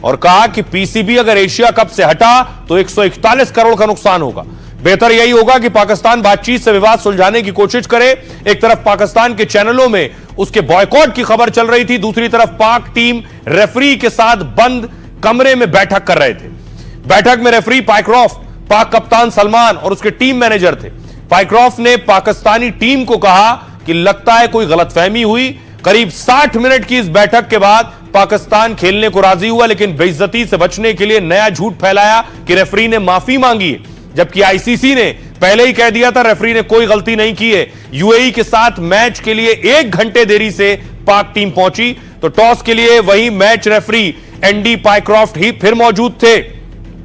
और कहा कि पीसीबी अगर एशिया कप से हटा तो 141 करोड़ का नुकसान होगा। बेहतर यही होगा कि पाकिस्तान बातचीत से विवाद सुलझाने की कोशिश करे। एक तरफ पाकिस्तान के चैनलों में उसके बॉयकॉट की खबर चल रही थी, दूसरी तरफ पाक टीम रेफरी के साथ बंद कमरे में बैठक कर रहे थे। बैठक में रेफरी पाइक्रॉफ्ट, पाक कप्तान सलमान और उसके टीम मैनेजर थे। पाइक्रॉफ्ट ने पाकिस्तानी टीम को कहा कि लगता है कोई गलतफहमी हुई। करीब 60 मिनट की इस बैठक के बाद पाकिस्तान खेलने को राजी हुआ, लेकिन बेइज्जती से बचने के लिए नया झूठ फैलाया कि रेफरी ने माफी मांगी है, जबकि आईसीसी ने पहले ही कह दिया था रेफरी ने कोई गलती नहीं की है। यूएई के साथ मैच के लिए 1 घंटे देरी से पाक टीम पहुंची तो टॉस के लिए वही मैच रेफरी एंडी पाइक्रॉफ्ट ही फिर मौजूद थे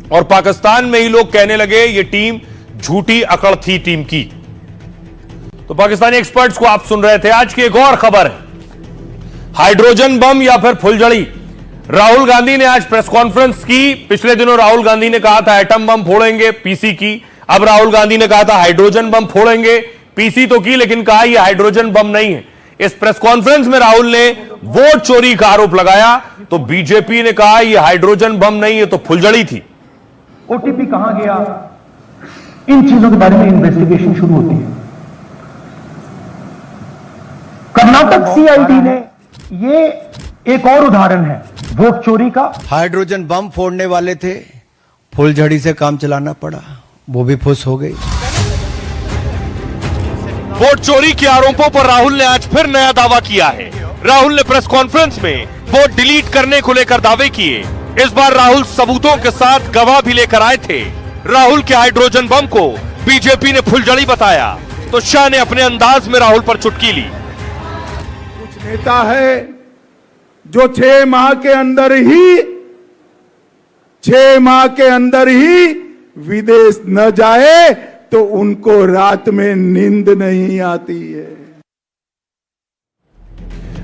और पाकिस्तान में ही लोग कहने लगे ये टीम झूठी अकड़ थी टीम की। तो पाकिस्तानी एक्सपर्ट्स को आप सुन रहे थे। आज की एक और खबर है, हाइड्रोजन बम या फिर फुलझड़ी। राहुल गांधी ने आज प्रेस कॉन्फ्रेंस की। पिछले दिनों राहुल गांधी ने कहा था एटम बम फोड़ेंगे, पीसी की। अब राहुल गांधी ने कहा था हाइड्रोजन बम फोड़ेंगे, पीसी तो की लेकिन कहा यह हाइड्रोजन बम नहीं है। इस प्रेस कॉन्फ्रेंस में राहुल ने वोट चोरी का आरोप लगाया तो बीजेपी ने कहा यह हाइड्रोजन बम नहीं है तो फुलझड़ी थी। ओटीपी कहां गया, इन चीजों के बारे में इन्वेस्टिगेशन शुरू होती है। कर्नाटक सीआईडी ने ये एक और उदाहरण है वोट चोरी का। हाइड्रोजन बम फोड़ने वाले थे, फुलझड़ी से काम चलाना पड़ा, वो भी फुस हो गई। वोट चोरी के आरोपों पर राहुल ने आज फिर नया दावा किया है। राहुल ने प्रेस कॉन्फ्रेंस में वोट डिलीट करने को लेकर दावे किए। इस बार राहुल सबूतों के साथ गवाह भी लेकर आए थे। राहुल के हाइड्रोजन बम को बीजेपी ने फुलझड़ी बताया तो शाह ने अपने अंदाज में राहुल पर चुटकी ली। कुछ नेता है जो 6 माह के अंदर ही विदेश न जाए तो उनको रात में नींद नहीं आती है।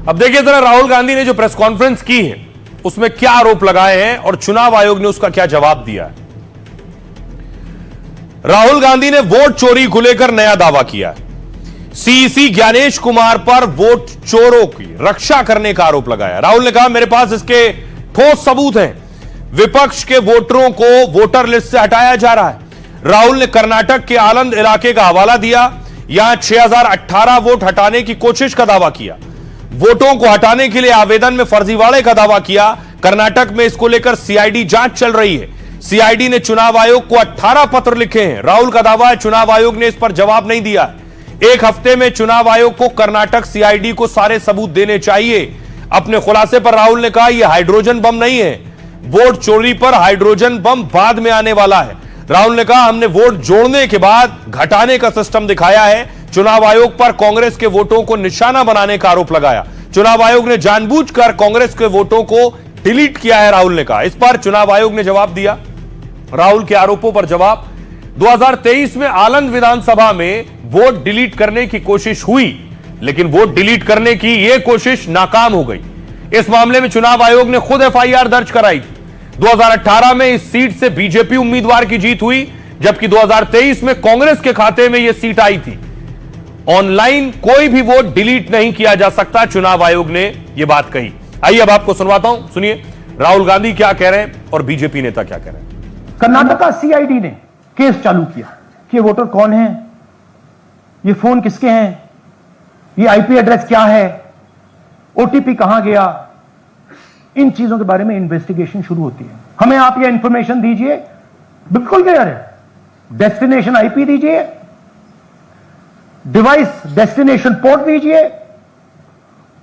अब देखिए जरा राहुल गांधी ने जो प्रेस कॉन्फ्रेंस की है उसमें क्या आरोप लगाए हैं और चुनाव आयोग ने उसका क्या जवाब दिया है। राहुल गांधी ने वोट चोरी को लेकर नया दावा किया है। सीईसी ज्ञानेश कुमार पर वोट चोरों की रक्षा करने का आरोप लगाया। राहुल ने कहा मेरे पास इसके ठोस सबूत हैं। विपक्ष के वोटरों को वोटर लिस्ट से हटाया जा रहा है। राहुल ने कर्नाटक के आलंद इलाके का हवाला दिया। यहां 6018 वोट हटाने की कोशिश का दावा किया। वोटों को हटाने के लिए आवेदन में फर्जीवाड़े का दावा किया। कर्नाटक में इसको लेकर सीआईडी जांच चल रही है। सीआईडी ने चुनाव आयोग को 18 पत्र लिखे हैं। राहुल का दावा है चुनाव आयोग ने इस पर जवाब नहीं दिया। एक हफ्ते में चुनाव आयोग को कर्नाटक सीआईडी को सारे सबूत देने चाहिए। अपने खुलासे पर राहुल ने कहा यह हाइड्रोजन बम नहीं है। वोट चोरी पर हाइड्रोजन बम बाद में आने वाला है। राहुल ने कहा हमने वोट जोड़ने के बाद घटाने का सिस्टम दिखाया है। चुनाव आयोग पर कांग्रेस के वोटों को निशाना बनाने का आरोप लगाया। चुनाव आयोग ने जानबूझकर कांग्रेस के वोटों को डिलीट किया है, राहुल ने कहा। इस पर चुनाव आयोग ने जवाब दिया। राहुल के आरोपों पर जवाब। 2023 में आलंद विधानसभा में वोट डिलीट करने की कोशिश हुई, लेकिन वोट डिलीट करने की यह कोशिश नाकाम हो गई। इस मामले में चुनाव आयोग ने खुद एफआईआर दर्ज कराई थी। 2018 में इस सीट से बीजेपी उम्मीदवार की जीत हुई, जबकि 2023 में कांग्रेस के खाते में यह सीट आई थी। ऑनलाइन कोई भी वोट डिलीट नहीं किया जा सकता, चुनाव आयोग ने यह बात कही। आइए अब आपको सुनवाता हूं, सुनिए राहुल गांधी क्या कह रहे हैं और बीजेपी नेता क्या कह रहे हैं। कर्नाटका सीआईडी ने केस चालू किया कि ये वोटर कौन है, ये फोन किसके हैं, ये आईपी एड्रेस क्या है, ओटीपी कहां गया, इन चीजों के बारे में इन्वेस्टिगेशन शुरू होती है। हमें आप ये इंफॉर्मेशन दीजिए, बिल्कुल क्लियर है। डेस्टिनेशन आईपी दीजिए, डिवाइस डेस्टिनेशन पोर्ट दीजिए,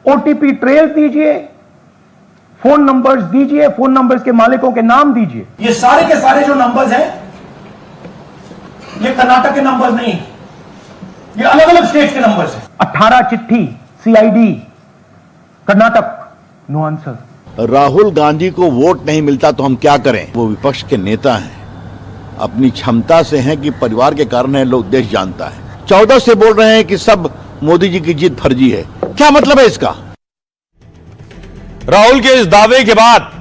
ओटीपी ट्रेल दीजिए, फोन नंबर्स दीजिए, फोन नंबर्स के मालिकों के नाम दीजिए। ये सारे के सारे जो नंबर्स हैं, ये कर्नाटक के नंबर्स नहीं, ये अलग अलग स्टेट्स के नंबर्स हैं। 18 चिट्ठी CID Karnataka, no answer. Rahul Gandhi को वोट नहीं मिलता तो हम क्या करें? वो विपक्ष के नेता हैं, अपनी क्षमता से हैं कि परिवार के कारण है, लोग देश जानता है। 14 से बोल रहे हैं कि सब मोदी जी की जीत फर्जी है, क्या मतलब है इसका? राहुल के इस दावे के बाद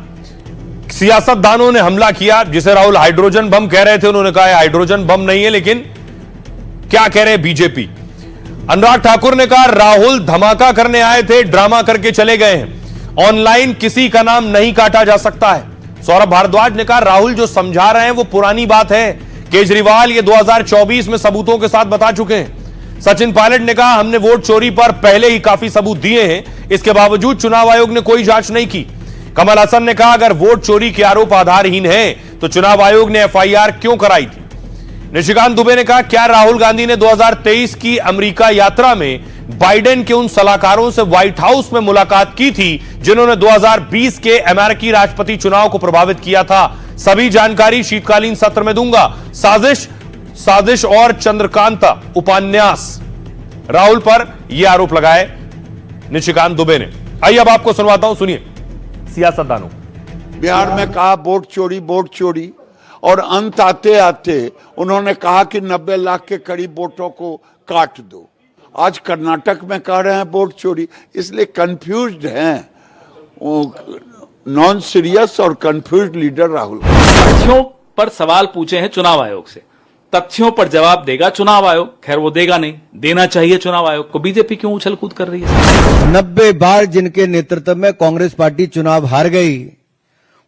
सियासतदानों ने हमला किया, जिसे राहुल हाइड्रोजन बम कह रहे थे। उन्होंने कहा हाइड्रोजन बम नहीं है, लेकिन क्या कह रहे हैं बीजेपी। अनुराग ठाकुर ने कहा राहुल धमाका करने आए थे, ड्रामा करके चले गए हैं। ऑनलाइन किसी का नाम नहीं काटा जा सकता है। सौरभ भारद्वाज ने कहा राहुल जो समझा रहे हैं वो पुरानी बात है। केजरीवाल ये 2024 में सबूतों के साथ बता चुके हैं। सचिन पायलट ने कहा हमने वोट चोरी पर पहले ही काफी सबूत दिए हैं, इसके बावजूद चुनाव आयोग ने कोई जांच नहीं की। कमल हसन ने कहा अगर वोट चोरी के आरोप आधारहीन है तो चुनाव आयोग ने एफआईआर क्यों कराई थी। निशिकांत दुबे ने कहा क्या राहुल गांधी ने 2023 की अमेरिका यात्रा में बाइडेन के उन सलाहकारों से व्हाइट हाउस में मुलाकात की थी जिन्होंने 2020 के अमेरिकी राष्ट्रपति चुनाव को प्रभावित किया था। सभी जानकारी शीतकालीन सत्र में दूंगा। साजिश और चंद्रकांता उपन्यास, राहुल पर यह आरोप लगाए निशिकांत दुबे ने। आइए अब आपको सुनवाता हूं, सुनिए सियासतदानों। बिहार में कहा वोट चोरी और अंत आते आते उन्होंने कहा कि 90 लाख के करीब वोटों को काट दो। आज कर्नाटक में कह रहे हैं वोट चोरी, इसलिए कंफ्यूज्ड हैं, नॉन सीरियस और कंफ्यूज्ड लीडर राहुल। तथ्यों पर सवाल पूछे हैं चुनाव आयोग से, तथ्यों पर जवाब देगा चुनाव आयोग। खैर वो देगा नहीं, देना चाहिए चुनाव आयोग को। बीजेपी क्यों उछल कूद कर रही है? 90 बार जिनके नेतृत्व में कांग्रेस पार्टी चुनाव हार गई,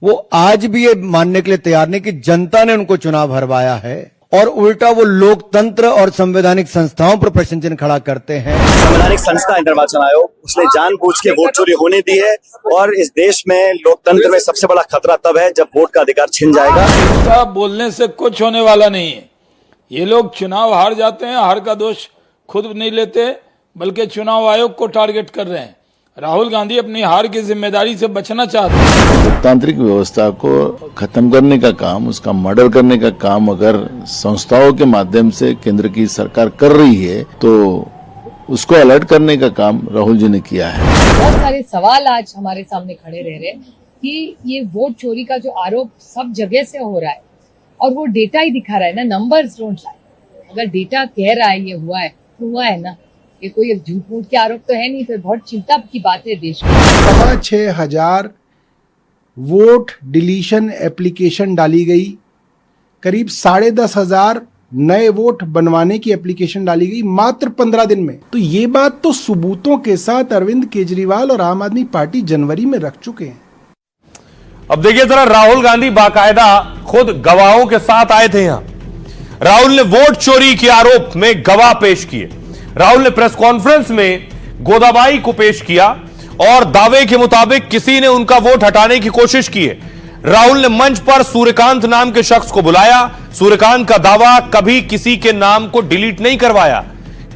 वो आज भी ये मानने के लिए तैयार नहीं कि जनता ने उनको चुनाव हरवाया है, और उल्टा वो लोकतंत्र और संवैधानिक संस्थाओं पर प्रश्न चिन्ह खड़ा करते हैं। संवैधानिक संस्था निर्वाचन आयोग, उसने जानबूझ के वोट चोरी होने दी है, और इस देश में लोकतंत्र में सबसे बड़ा खतरा तब है जब वोट का अधिकार छिन जाएगा। बोलने से कुछ होने वाला नहीं है। ये लोग चुनाव हार जाते हैं, हार का दोष खुद नहीं लेते, बल्कि चुनाव आयोग को टारगेट कर रहे हैं। राहुल गांधी अपनी हार की जिम्मेदारी से बचना चाहते हैं। लोकतांत्रिक व्यवस्था को खत्म करने का काम, उसका मर्डर करने का काम अगर संस्थाओं के माध्यम से केंद्र की सरकार कर रही है तो उसको अलर्ट करने का काम राहुल जी ने किया है। बहुत सारे सवाल आज हमारे सामने खड़े रह रहे हैं कि ये वोट चोरी का जो आरोप सब जगह से हो रहा है और वो डेटा ही दिखा रहा है ना, नंबर्स डोंट लाई। अगर डेटा कह रहा है ये हुआ है तो हुआ है ना, ये कोई झूठ मूठ के आरोप तो है नहीं। तो बहुत चिंता की बात है देश में। 6,500 वोट डिलीशन एप्लीकेशन डाली गई, करीब 10,500 नए वोट बनवाने की एप्लीकेशन डाली गई मात्र 15 दिन में। तो ये बात तो सबूतों के साथ अरविंद केजरीवाल और आम आदमी पार्टी जनवरी में रख चुके हैं। अब देखिए जरा, राहुल गांधी बाकायदा खुद गवाहों के साथ आए थे यहां। राहुल ने वोट चोरी के आरोप में गवाह पेश किए। राहुल ने प्रेस कॉन्फ्रेंस में गोदाबाई को पेश किया और दावे के मुताबिक किसी ने उनका वोट हटाने की कोशिश की है। राहुल ने मंच पर सूर्यकांत नाम के शख्स को बुलाया। सूर्यकांत का दावा, कभी किसी के नाम को डिलीट नहीं करवाया,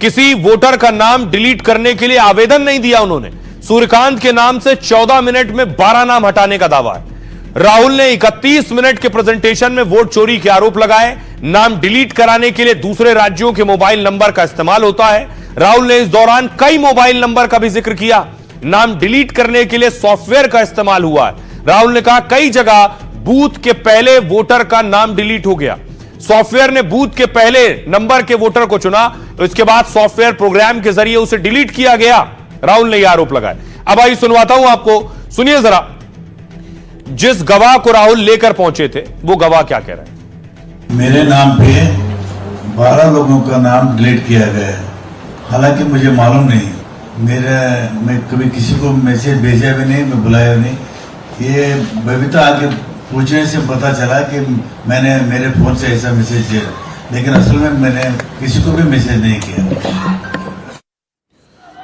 किसी वोटर का नाम डिलीट करने के लिए आवेदन नहीं दिया उन्होंने। सूर्यकांत के नाम से 14 मिनट में 12 नाम हटाने का दावा है। राहुल ने 31 मिनट के प्रेजेंटेशन में वोट चोरी के आरोप लगाए। नाम डिलीट कराने के लिए दूसरे राज्यों के मोबाइल नंबर का इस्तेमाल होता है। राहुल ने इस दौरान कई मोबाइल नंबर का भी जिक्र किया। नाम डिलीट करने के लिए सॉफ्टवेयर का इस्तेमाल हुआ है। राहुल ने कहा कई जगह बूथ के पहले वोटर का नाम डिलीट हो गया। सॉफ्टवेयर ने बूथ के पहले नंबर के वोटर को चुना, इसके बाद सॉफ्टवेयर प्रोग्राम के जरिए उसे डिलीट किया गया। राहुल ने यह आरोप लगाए। अब आइए सुनवाता हूं आपको, सुनिए जरा, जिस गवाह को राहुल लेकर पहुंचे थे वो गवाह क्या कह रहे हैं। मेरे नाम पे 12 लोगों का नाम डिलीट किया गया है, हालांकि मुझे मालूम नहीं। मैं कभी किसी को मैसेज भेजा भी नहीं, मैं बुलाया भी नहीं। ये बबीता आके पूछने से पता चला कि मैंने मेरे फोन से ऐसा मैसेज किया, लेकिन असल में मैंने किसी को भी मैसेज नहीं किया।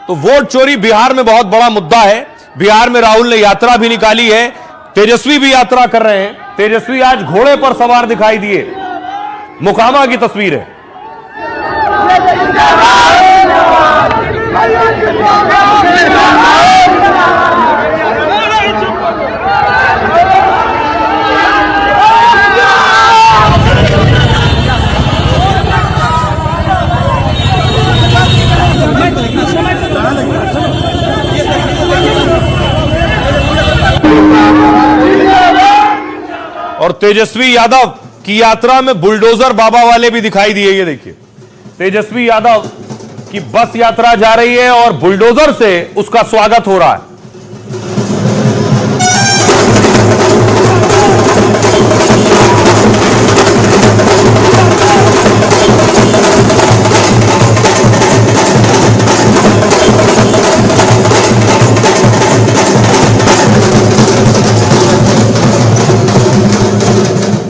तो वोट चोरी बिहार में बहुत बड़ा मुद्दा है। बिहार में राहुल ने यात्रा भी निकाली है। तेजस्वी भी यात्रा कर रहे हैं। तेजस्वी आज घोड़े पर सवार दिखाई दिए। मोकामा की तस्वीर है। और तेजस्वी यादव की यात्रा में बुलडोजर बाबा वाले भी दिखाई दिए। ये देखिए, तेजस्वी यादव की बस यात्रा जा रही है और बुलडोजर से उसका स्वागत हो रहा है।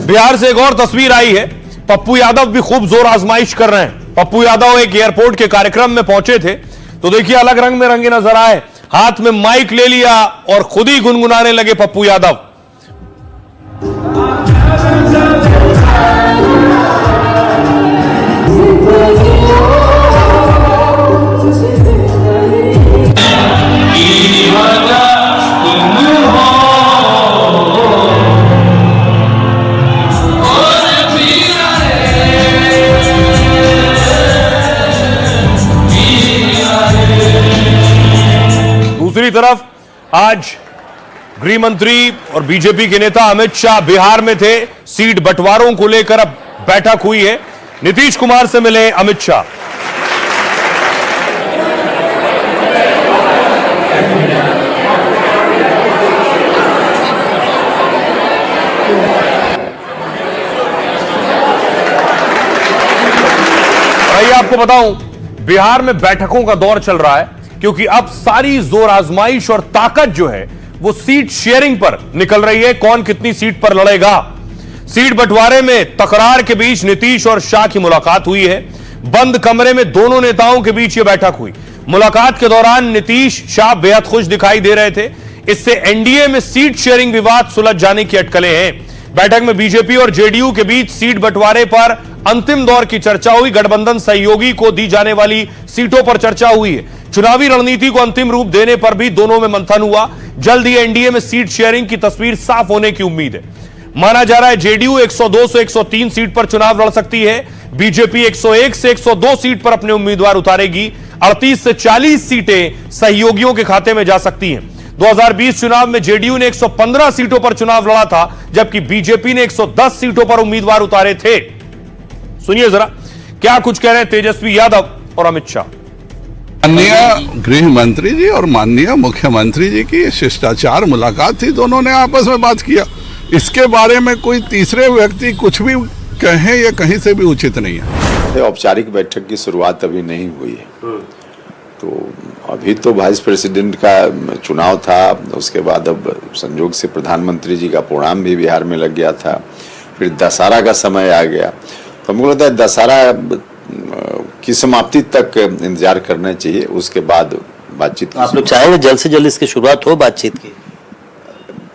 बिहार से एक और तस्वीर आई है। पप्पू यादव भी खूब जोर आजमाइश कर रहे हैं। पप्पू यादव एक एयरपोर्ट के कार्यक्रम में पहुंचे थे, तो देखिए अलग रंग में रंगे नजर आए। हाथ में माइक ले लिया और खुद ही गुनगुनाने लगे पप्पू यादव। दूसरी तरफ आज गृह मंत्री और बीजेपी के नेता अमित शाह बिहार में थे। सीट बंटवारों को लेकर अब बैठक हुई है। नीतीश कुमार से मिले अमित शाह। आइए आपको बताऊं, बिहार में बैठकों का दौर चल रहा है, क्योंकि अब सारी जोर आजमाइश और ताकत जो है वो सीट शेयरिंग पर निकल रही है। कौन कितनी सीट पर लड़ेगा। सीट बंटवारे में तकरार के बीच नीतीश और शाह की मुलाकात हुई है। बंद कमरे में दोनों नेताओं के बीच यह बैठक हुई। मुलाकात के दौरान नीतीश शाह बेहद खुश दिखाई दे रहे थे। इससे एनडीए में सीट शेयरिंग विवाद सुलझ जाने की अटकलें हैं। बैठक में बीजेपी और जेडीयू के बीच सीट बंटवारे पर अंतिम दौर की चर्चा हुई। गठबंधन सहयोगी को दी जाने वाली सीटों पर चर्चा हुई है। चुनावी रणनीति को अंतिम रूप देने पर भी दोनों में मंथन हुआ। जल्द ही एनडीए में सीट शेयरिंग की तस्वीर साफ होने की उम्मीद है। माना जा रहा है जेडीयू 102 से 103 सीट पर चुनाव लड़ सकती है। बीजेपी 101 से 102 सीट पर अपने उम्मीदवार उतारेगी। 38 से 40 सीटें सहयोगियों के खाते में जा सकती हैं। 2020 चुनाव में जेडीयू ने 115 सीटों पर चुनाव लड़ा था, जबकि बीजेपी ने 110 सीटों पर उम्मीदवार उतारे थे। सुनिए जरा क्या कुछ कह रहे हैं तेजस्वी यादव और अमित शाह। माननीय गृह मंत्री जी और माननीय मुख्यमंत्री जी की शिष्टाचार मुलाकात थी, दोनों ने आपस में बात किया। इसके बारे में कोई तीसरे व्यक्ति कुछ भी कहे या कहीं से भी उचित नहीं है। औपचारिक बैठक की शुरुआत अभी नहीं हुई है, तो अभी तो वाइस प्रेसिडेंट का चुनाव था, उसके बाद अब संयोग से प्रधानमंत्री जी का प्रोग्राम भी बिहार में लग गया था, फिर दशहरा का समय आ गया, तो हमको लगता है दशहरा की समाप्ति तक इंतजार करना चाहिए, उसके बाद बातचीत। आप लोग चाहेंगे जल्द से जल्द इसकी शुरुआत हो बातचीत की?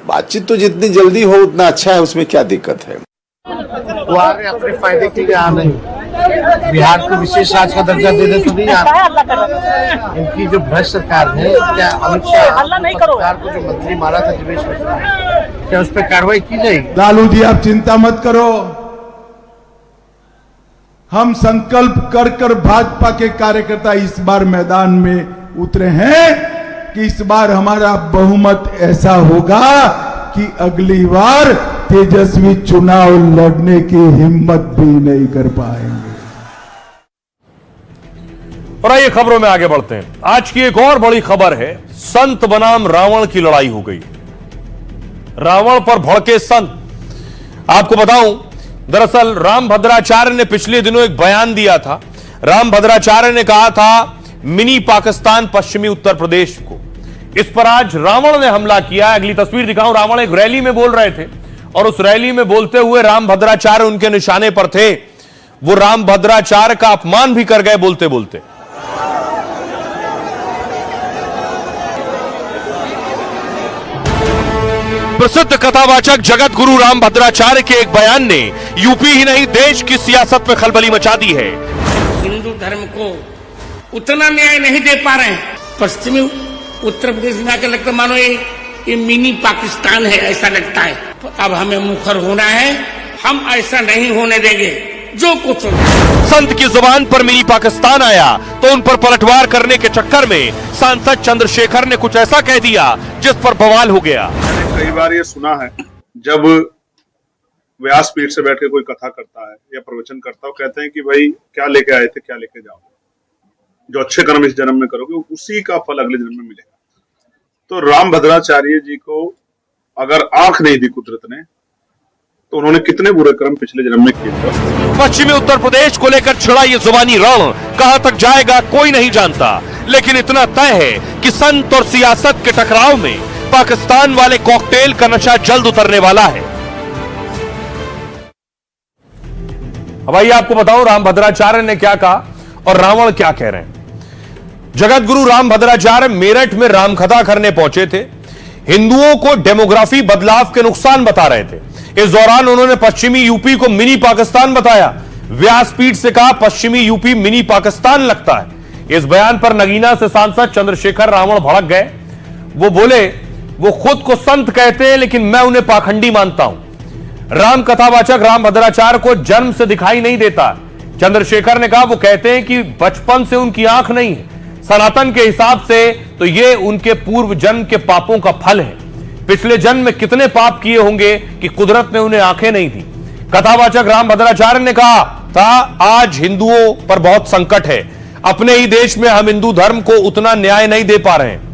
बातचीत तो जितनी जल्दी हो उतना अच्छा है, उसमें क्या दिक्कत है। वो आ रहे अपने फायदे के लिए आ रहे हैं, बिहार को विशेष राज्य का दर्जा देने तो नहीं आ रहे। इनकी जो भ्रष्ट सरकार है, क्या अमित शाह सरकार को जो मंत्री मारा था जिवेश मिश्रा, क्या उस पर कार्रवाई की जाएगी? लालू जी आप चिंता मत करो, हम संकल्प कर कर भाजपा के कार्यकर्ता इस बार मैदान में उतरे हैं कि इस बार हमारा बहुमत ऐसा होगा कि अगली बार तेजस्वी चुनाव लड़ने की हिम्मत भी नहीं कर पाएंगे। और आइए खबरों में आगे बढ़ते हैं। आज की एक और बड़ी खबर है, संत बनाम रावण की लड़ाई हो गई। रावण पर भड़के संत। आपको बताऊं, दरअसल रामभद्राचार्य ने पिछले दिनों एक बयान दिया था। रामभद्राचार्य ने कहा था मिनी पाकिस्तान पश्चिमी उत्तर प्रदेश को। इस पर आज रावण ने हमला किया। अगली तस्वीर दिखाऊं, रावण एक रैली में बोल रहे थे और उस रैली में बोलते हुए रामभद्राचार्य उनके निशाने पर थे। वो रामभद्राचार्य का अपमान भी कर गए बोलते बोलते। प्रसिद्ध कथावाचक जगत गुरु रामभद्राचार्य के एक बयान ने यूपी ही नहीं देश की सियासत में खलबली मचा दी है। हिंदू धर्म को उतना न्याय नहीं दे पा रहे हैं। पश्चिमी उत्तर प्रदेश में आकर लगता मानो ये मिनी पाकिस्तान है, ऐसा लगता है। तो अब हमें मुखर होना है, हम ऐसा नहीं होने देंगे। जो कुछ संत की जुबान पर मिनी पाकिस्तान आया तो उन पर पलटवार करने के चक्कर में सांसद चंद्रशेखर ने कुछ ऐसा कह दिया जिस पर बवाल हो गया। मैंने कई बार ये सुना है, जब व्यासपीठ से बैठ के कोई कथा करता है या प्रवचन करता है, कहते हैं कि भाई क्या लेके आए थे क्या लेके जाओ, जो अच्छे कर्म इस जन्म में करोगे उसी का फल अगले जन्म में मिलेगा। तो रामभद्राचार्य जी को अगर आंख नहीं दी कुदरत ने, तो उन्होंने कितने बुरे कर्म पिछले जन्म में किए थे। पश्चिमी उत्तर प्रदेश को लेकर छिड़ा ये जुबानी रण कहां तक जाएगा कोई नहीं जानता, लेकिन इतना तय है कि संत और सियासत के टकराव में पाकिस्तान वाले कॉकटेल का नशा जल्द उतरने वाला है। अब आइए आपको बताऊं रामभद्राचार्य ने क्या कहा और रावण क्या कह रहे हैं। जगत गुरु रामभद्राचार्य मेरठ में रामकथा करने पहुंचे थे। हिंदुओं को डेमोग्राफी बदलाव के नुकसान बता रहे थे। इस दौरान उन्होंने पश्चिमी यूपी को मिनी पाकिस्तान बताया। व्यासपीठ से कहा पश्चिमी यूपी मिनी पाकिस्तान लगता है। इस बयान पर नगीना से सांसद चंद्रशेखर रावण भड़क गए। वो बोले वो खुद को संत कहते हैं लेकिन मैं उन्हें पाखंडी मानता हूं। राम कथावाचक रामभद्राचार्य को जन्म से दिखाई नहीं देता। चंद्रशेखर ने कहा वो कहते हैं कि बचपन से उनकी आंख नहीं है। सनातन के हिसाब से तो ये उनके पूर्व जन्म के पापों का फल है। पिछले जन्म में कितने पाप किए होंगे कि कुदरत ने उन्हें आंखें नहीं दी। कथावाचक रामभद्राचार्य ने कहा था आज हिंदुओं पर बहुत संकट है। अपने ही देश में हम हिंदू धर्म को उतना न्याय नहीं दे पा रहे हैं।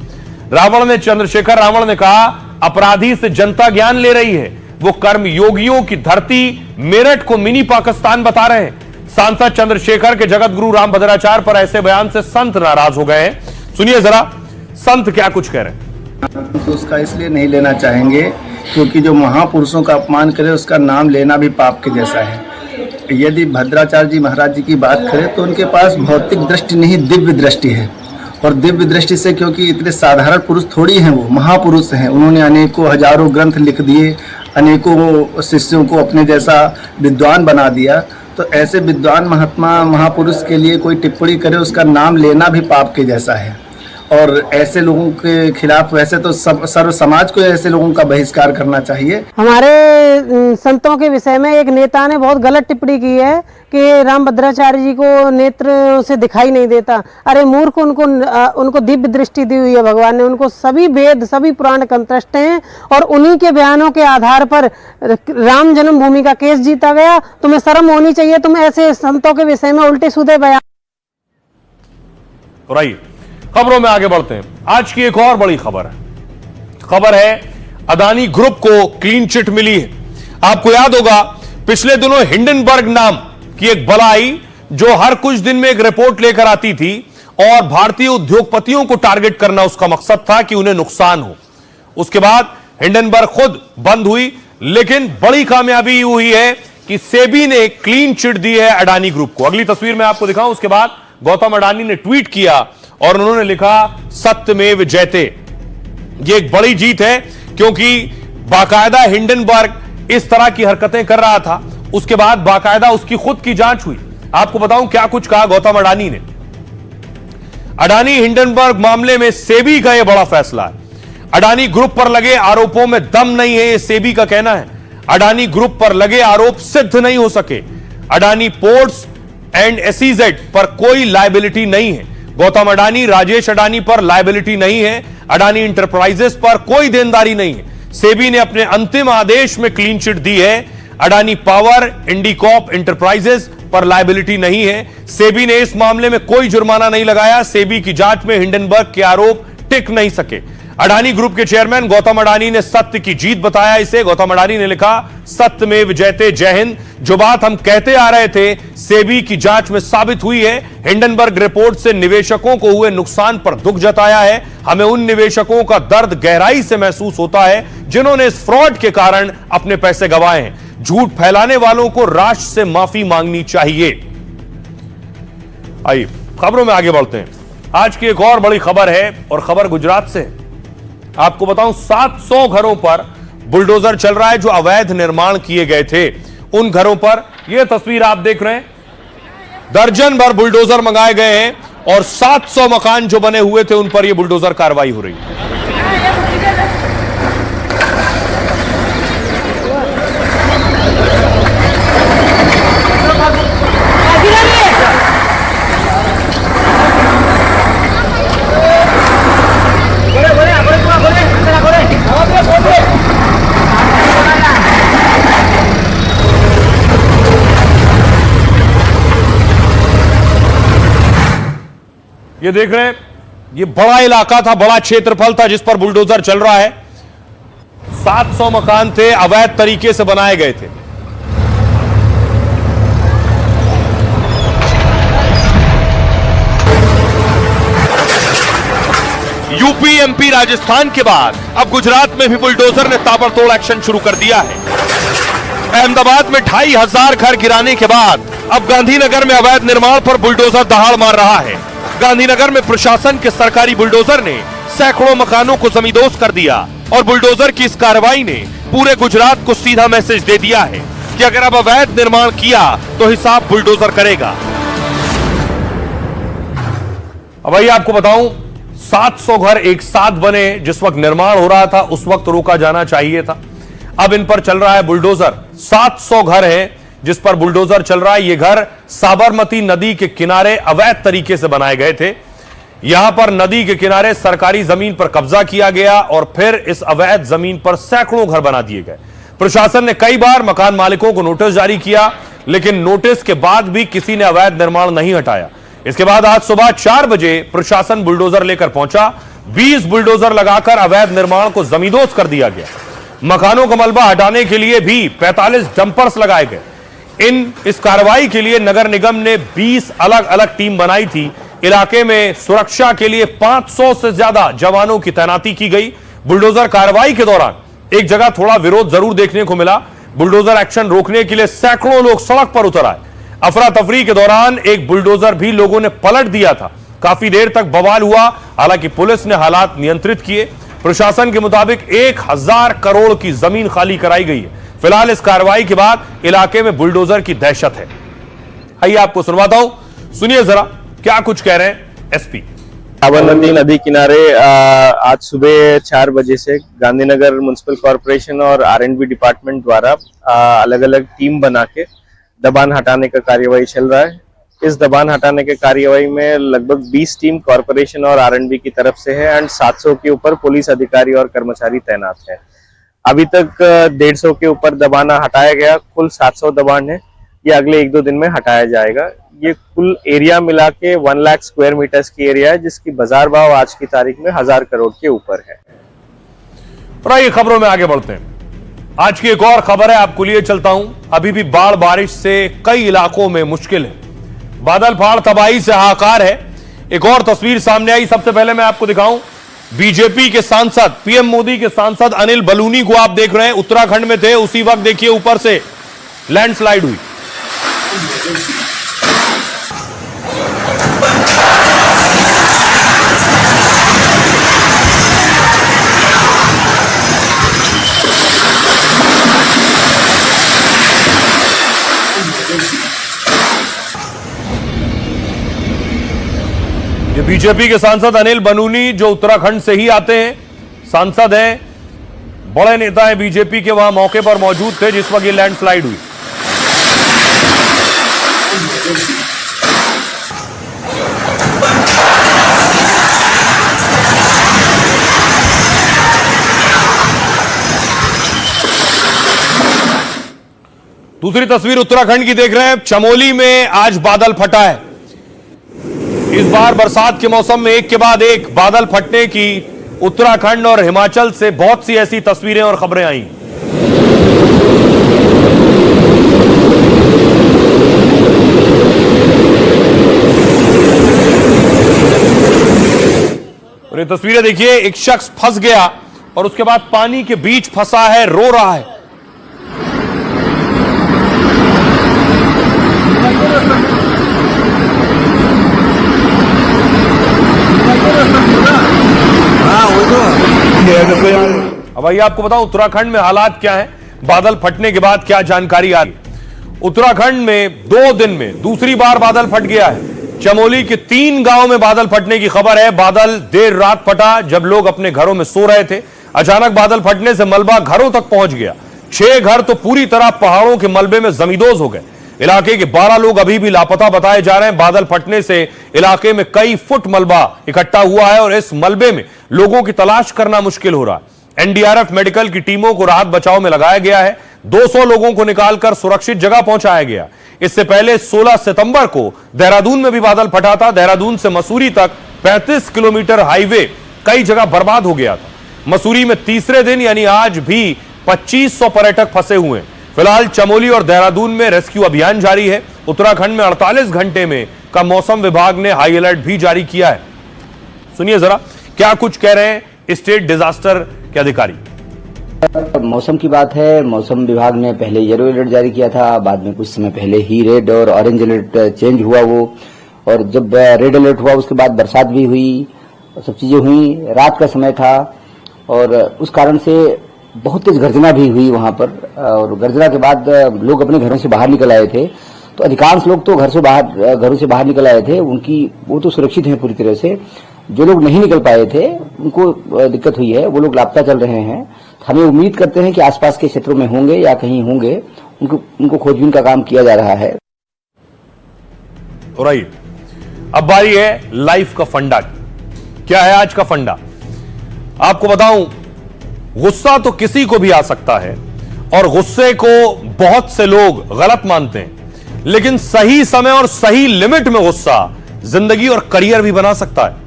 चंद्रशेखर रावण ने कहा अपराधी से जनता ज्ञान ले रही है। वो कर्म योगियों की धरती मेरठ को मिनी पाकिस्तान बता रहे हैं। सांसद चंद्रशेखर के जगत गुरु रामभद्राचार्य पर ऐसे बयान से संत नाराज हो गए हैं। सुनिए जरा संत क्या कुछ कह रहे हैं। तो उसका इसलिए नहीं लेना चाहेंगे क्योंकि जो महापुरुषों का अपमान करे उसका नाम लेना भी पाप के जैसा है। यदि भद्राचार्य जी महाराज जी की बात करें तो उनके पास भौतिक दृष्टि नहीं दिव्य दृष्टि है। और दिव्य दृष्टि से क्योंकि इतने साधारण पुरुष थोड़ी हैं, वो महापुरुष हैं। उन्होंने अनेकों हजारों ग्रंथ लिख दिए, अनेकों शिष्यों को अपने जैसा विद्वान बना दिया। तो ऐसे विद्वान महात्मा महापुरुष के लिए कोई टिप्पणी करे उसका नाम लेना भी पाप के जैसा है। और ऐसे लोगों के खिलाफ वैसे तो सर्व समाज को ऐसे लोगों का बहिष्कार करना चाहिए। हमारे संतों के विषय में एक नेता ने बहुत गलत टिप्पणी की है कि रामभद्राचार्य जी को नेत्र से दिखाई नहीं देता। अरे मूर्ख, उनको दिव्य दृष्टि दी हुई है भगवान ने। उनको सभी वेद सभी पुराण कंठस्थ हैं और उन्हीं के बयानों के आधार पर राम जन्मभूमि का केस जीता गया। तुम्हें शर्म होनी चाहिए, तुम ऐसे संतों के विषय में उल्टे सीधे बयान। खबरों में आगे बढ़ते हैं। आज की एक और बड़ी खबर है अदानी ग्रुप को क्लीन चिट मिली है। आपको याद होगा पिछले दिनों हिंडनबर्ग नाम की एक बला आई जो हर कुछ दिन में एक रिपोर्ट लेकर आती थी और भारतीय उद्योगपतियों को टारगेट करना उसका मकसद था कि उन्हें नुकसान हो। उसके बाद हिंडनबर्ग खुद बंद हुई, लेकिन बड़ी कामयाबी हुई है कि सेबी ने क्लीन चिट दी है अडानी ग्रुप को। अगली तस्वीर में आपको दिखाऊं। उसके बाद गौतम अडानी ने ट्वीट किया और उन्होंने लिखा सत्यमेव जयते। यह एक बड़ी जीत है, क्योंकि बाकायदा हिंडनबर्ग इस तरह की हरकतें कर रहा था, उसके बाद बाकायदा उसकी खुद की जांच हुई। आपको बताऊं क्या कुछ कहा गौतम अडानी ने। अडानी हिंडनबर्ग मामले में सेबी का यह बड़ा फैसला है। अडानी ग्रुप पर लगे आरोपों में दम नहीं है, यह सेबी का कहना है। अडानी ग्रुप पर लगे आरोप सिद्ध नहीं हो सके। अडानी पोर्ट्स एंड एसईजेड पर कोई लायबिलिटी नहीं है। गौतम अडानी, राजेश अडानी पर लायबिलिटी नहीं है। अडानी इंटरप्राइजेस पर कोई देनदारी नहीं है। सेबी ने अपने अंतिम आदेश में क्लीन चिट दी है। अडानी पावर, इंडिकॉप इंटरप्राइजेस पर लायबिलिटी नहीं है। सेबी ने इस मामले में कोई जुर्माना नहीं लगाया। सेबी की जांच में हिंडनबर्ग के आरोप टिक नहीं सके। अडानी ग्रुप के चेयरमैन गौतम अडानी ने सत्य की जीत बताया इसे। गौतम अडानी ने लिखा सत्यमेव जयते, जय हिंद। जो बात हम कहते आ रहे थे सेबी की जांच में साबित हुई है। हिंडनबर्ग रिपोर्ट से निवेशकों को हुए नुकसान पर दुख जताया है। हमें उन निवेशकों का दर्द गहराई से महसूस होता है जिन्होंने इस फ्रॉड के कारण अपने पैसे गंवाए हैं। झूठ फैलाने वालों को राष्ट्र से माफी मांगनी चाहिए। आइए खबरों में आगे बढ़ते हैं। आज की एक और बड़ी खबर है और खबर गुजरात से है। आपको बताऊं 700 घरों पर बुलडोजर चल रहा है जो अवैध निर्माण किए गए थे। उन घरों पर यह तस्वीर आप देख रहे हैं, दर्जन भर बुलडोजर मंगाए गए हैं और 700 मकान जो बने हुए थे उन पर यह बुलडोजर कार्रवाई हो रही है। ये देख रहे हैं, ये बड़ा इलाका था, बड़ा क्षेत्रफल था जिस पर बुलडोजर चल रहा है। 700 मकान थे, अवैध तरीके से बनाए गए थे। यूपी, एमपी, राजस्थान के बाद अब गुजरात में भी बुलडोजर ने ताबड़तोड़ एक्शन शुरू कर दिया है। अहमदाबाद में 2500 घर गिराने के बाद अब गांधीनगर में अवैध निर्माण पर बुलडोजर दहाड़ मार रहा है। गांधीनगर में प्रशासन के सरकारी बुलडोजर ने सैकड़ों मकानों को जमींदोज कर दिया और बुलडोजर की इस कार्रवाई ने पूरे गुजरात को सीधा मैसेज दे दिया है कि अगर अब अवैध निर्माण किया तो हिसाब बुलडोजर करेगा। अब आइए आपको बताऊं, 700 घर एक साथ बने। जिस वक्त निर्माण हो रहा था उस वक्त रोका जाना चाहिए था। अब इन पर चल रहा है बुलडोजर। 700 घर हैं जिस पर बुलडोजर चल रहा है। ये घर साबरमती नदी के किनारे अवैध तरीके से बनाए गए थे। यहां पर नदी के किनारे सरकारी जमीन पर कब्जा किया गया और फिर इस अवैध जमीन पर सैकड़ों घर बना दिए गए। प्रशासन ने कई बार मकान मालिकों को नोटिस जारी किया, लेकिन नोटिस के बाद भी किसी ने अवैध निर्माण नहीं हटाया। इसके बाद आज सुबह 4 बजे प्रशासन बुलडोजर लेकर पहुंचा। 20 बुलडोजर लगाकर अवैध निर्माण को जमींदोज कर दिया गया। मकानों का मलबा हटाने के लिए भी 45 डंपर्स लगाए गए। इस कार्रवाई के लिए नगर निगम ने 20 अलग अलग टीम बनाई थी। इलाके में सुरक्षा के लिए 500 से ज्यादा जवानों की तैनाती की गई। बुलडोजर कार्रवाई के दौरान एक जगह थोड़ा विरोध जरूर देखने को मिला। बुलडोजर एक्शन रोकने के लिए सैकड़ों लोग सड़क पर उतर आए। अफरा तफरी के दौरान एक बुलडोजर भी लोगों ने पलट दिया था। काफी देर तक बवाल हुआ, हालांकि पुलिस ने हालात नियंत्रित किए। प्रशासन के मुताबिक 1000 करोड़ की जमीन खाली कराई गई है। फिलहाल इस कार्रवाई के बाद इलाके में बुलडोजर की दहशत है। आइए आपको सुनवाता हूं, सुनिए जरा क्या कुछ कह रहे हैं एसपी। साबरमती नदी किनारे आज सुबह 4 बजे से गांधीनगर म्युनिसिपल कॉर्पोरेशन और R&B डिपार्टमेंट द्वारा अलग अलग टीम बना के दबान हटाने का कार्यवाही चल रहा है। इस दबान हटाने के कार्यवाही में लगभग 20 टीम कॉर्पोरेशन और R&B की तरफ से है एंड 700 के ऊपर पुलिस अधिकारी और कर्मचारी तैनात है। अभी तक 150 के ऊपर दबाना हटाया गया। कुल 700 दबान है, ये अगले 1-2 दिन में हटाया जाएगा। ये कुल एरिया मिला के 1 लाख स्क्वायर मीटर्स की एरिया है, जिसकी बाजार भाव आज की तारीख में 1000 करोड़ के ऊपर है। और आइए खबरों में आगे बढ़ते हैं। आज की एक और खबर है, आपको लिए चलता हूं। अभी भी बाढ़ बारिश से कई इलाकों में मुश्किल है। बादल फाड़ तबाही से हाहाकार है। एक और तस्वीर सामने आई, सबसे पहले मैं आपको दिखाऊं, बीजेपी के सांसद, पीएम मोदी के सांसद अनिल बलूनी को आप देख रहे हैं, उत्तराखंड में थे, उसी वक्त देखिए ऊपर से लैंडस्लाइड हुई। ये बीजेपी के सांसद अनिल बलूनी जो उत्तराखंड से ही आते हैं, सांसद हैं, बड़े नेता हैं बीजेपी के, वहां मौके पर मौजूद थे जिस वक्त ये लैंडस्लाइड हुई। दूसरी तस्वीर उत्तराखंड की देख रहे हैं, चमोली में आज बादल फटा है। इस बार बरसात के मौसम में एक के बाद एक बादल फटने की उत्तराखंड और हिमाचल से बहुत सी ऐसी तस्वीरें और खबरें आई। और ये तस्वीरें देखिए, एक शख्स फंस गया और उसके बाद पानी के बीच फंसा है, रो रहा है। अब आइए आपको बताऊं उत्तराखंड में हालात क्या हैं, बादल फटने के बाद क्या जानकारी आ रही है। उत्तराखंड में 2 दिन में दूसरी बार बादल फट गया है। चमोली के 3 गांव में बादल फटने की खबर है। बादल देर रात फटा जब लोग अपने घरों में सो रहे थे। अचानक बादल फटने से मलबा घरों तक पहुंच गया। 6 घर तो पूरी तरह पहाड़ों के मलबे में जमींदोज हो गए। इलाके के 12 लोग अभी भी लापता बताए जा रहे हैं। बादल फटने से इलाके में कई फुट मलबा इकट्ठा हुआ है और इस मलबे में लोगों की तलाश करना मुश्किल हो रहा है। एनडीआरएफ मेडिकल की टीमों को राहत बचाव में लगाया गया है। 200 लोगों को निकालकर सुरक्षित जगह पहुंचाया गया। इससे पहले 16 सितंबर को देहरादून में भी बादल फटा था। देहरादून से मसूरी तक 35 किलोमीटर हाईवे कई जगह बर्बाद हो गया था। मसूरी में तीसरे दिन यानी आज भी 2500 पर्यटक फंसे हुए हैं। फिलहाल चमोली और देहरादून में रेस्क्यू अभियान जारी है। उत्तराखंड में 48 घंटे में का मौसम विभाग ने हाई अलर्ट भी जारी किया है। सुनिए जरा क्या कुछ कह रहे हैं स्टेट डिजास्टर के अधिकारी। मौसम की बात है, मौसम विभाग ने पहले येलो अलर्ट जारी किया था, बाद में कुछ समय पहले ही रेड और ऑरेंज अलर्ट चेंज हुआ वो, और जब रेड अलर्ट हुआ उसके बाद बरसात भी हुई, सब चीजें हुई। रात का समय था और उस कारण से बहुत तेज गर्जना भी हुई वहां पर, और गर्जना के बाद लोग अपने घरों से बाहर निकल आए थे। तो अधिकांश लोग तो घरों से बाहर निकल आए थे, वो तो सुरक्षित हैं पूरी तरह से। जो लोग नहीं निकल पाए थे उनको दिक्कत हुई है, वो लोग लापता चल रहे हैं। हमें उम्मीद करते हैं कि आसपास के क्षेत्रों में होंगे या कहीं होंगे, उनको खोजबीन का काम किया जा रहा है। राइट, अब बारी है लाइफ का फंडा। क्या है आज का फंडा? आपको बताऊं, गुस्सा तो किसी को भी आ सकता है और गुस्से को बहुत से लोग गलत मानते हैं, लेकिन सही समय और सही लिमिट में गुस्सा जिंदगी और करियर भी बना सकता है।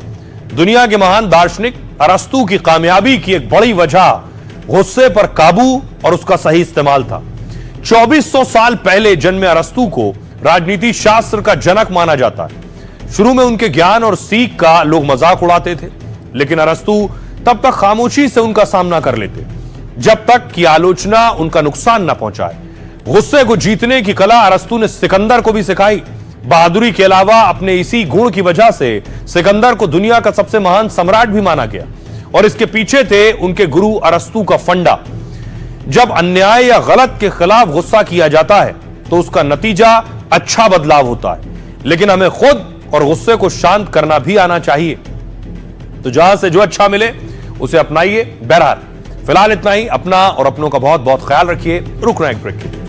दुनिया के महान दार्शनिक अरस्तु की कामयाबी की एक बड़ी वजह गुस्से पर काबू और उसका सही इस्तेमाल था। 2400 साल पहले जन्मे अरस्तु को राजनीति शास्त्र का जनक माना जाता है। शुरू में उनके ज्ञान और सीख का लोग मजाक उड़ाते थे, लेकिन अरस्तु तब तक खामोशी से उनका सामना कर लेते जब तक कि आलोचना उनका नुकसान न पहुंचाए। गुस्से को जीतने की कला अरस्तु ने सिकंदर को भी सिखाई। बहादुरी के अलावा अपने इसी गुण की वजह से सिकंदर को दुनिया का सबसे महान सम्राट भी माना गया, और इसके पीछे थे उनके गुरु अरस्तु का फंडा। जब अन्याय या गलत के खिलाफ गुस्सा किया जाता है तो उसका नतीजा अच्छा बदलाव होता है, लेकिन हमें खुद और गुस्से को शांत करना भी आना चाहिए। तो जहां से जो अच्छा मिले उसे अपनाइए। बहरहाल फिलहाल इतना ही। अपना और अपनों का बहुत बहुत ख्याल रखिए। रुक रहे हैं एक ब्रेक के लिए।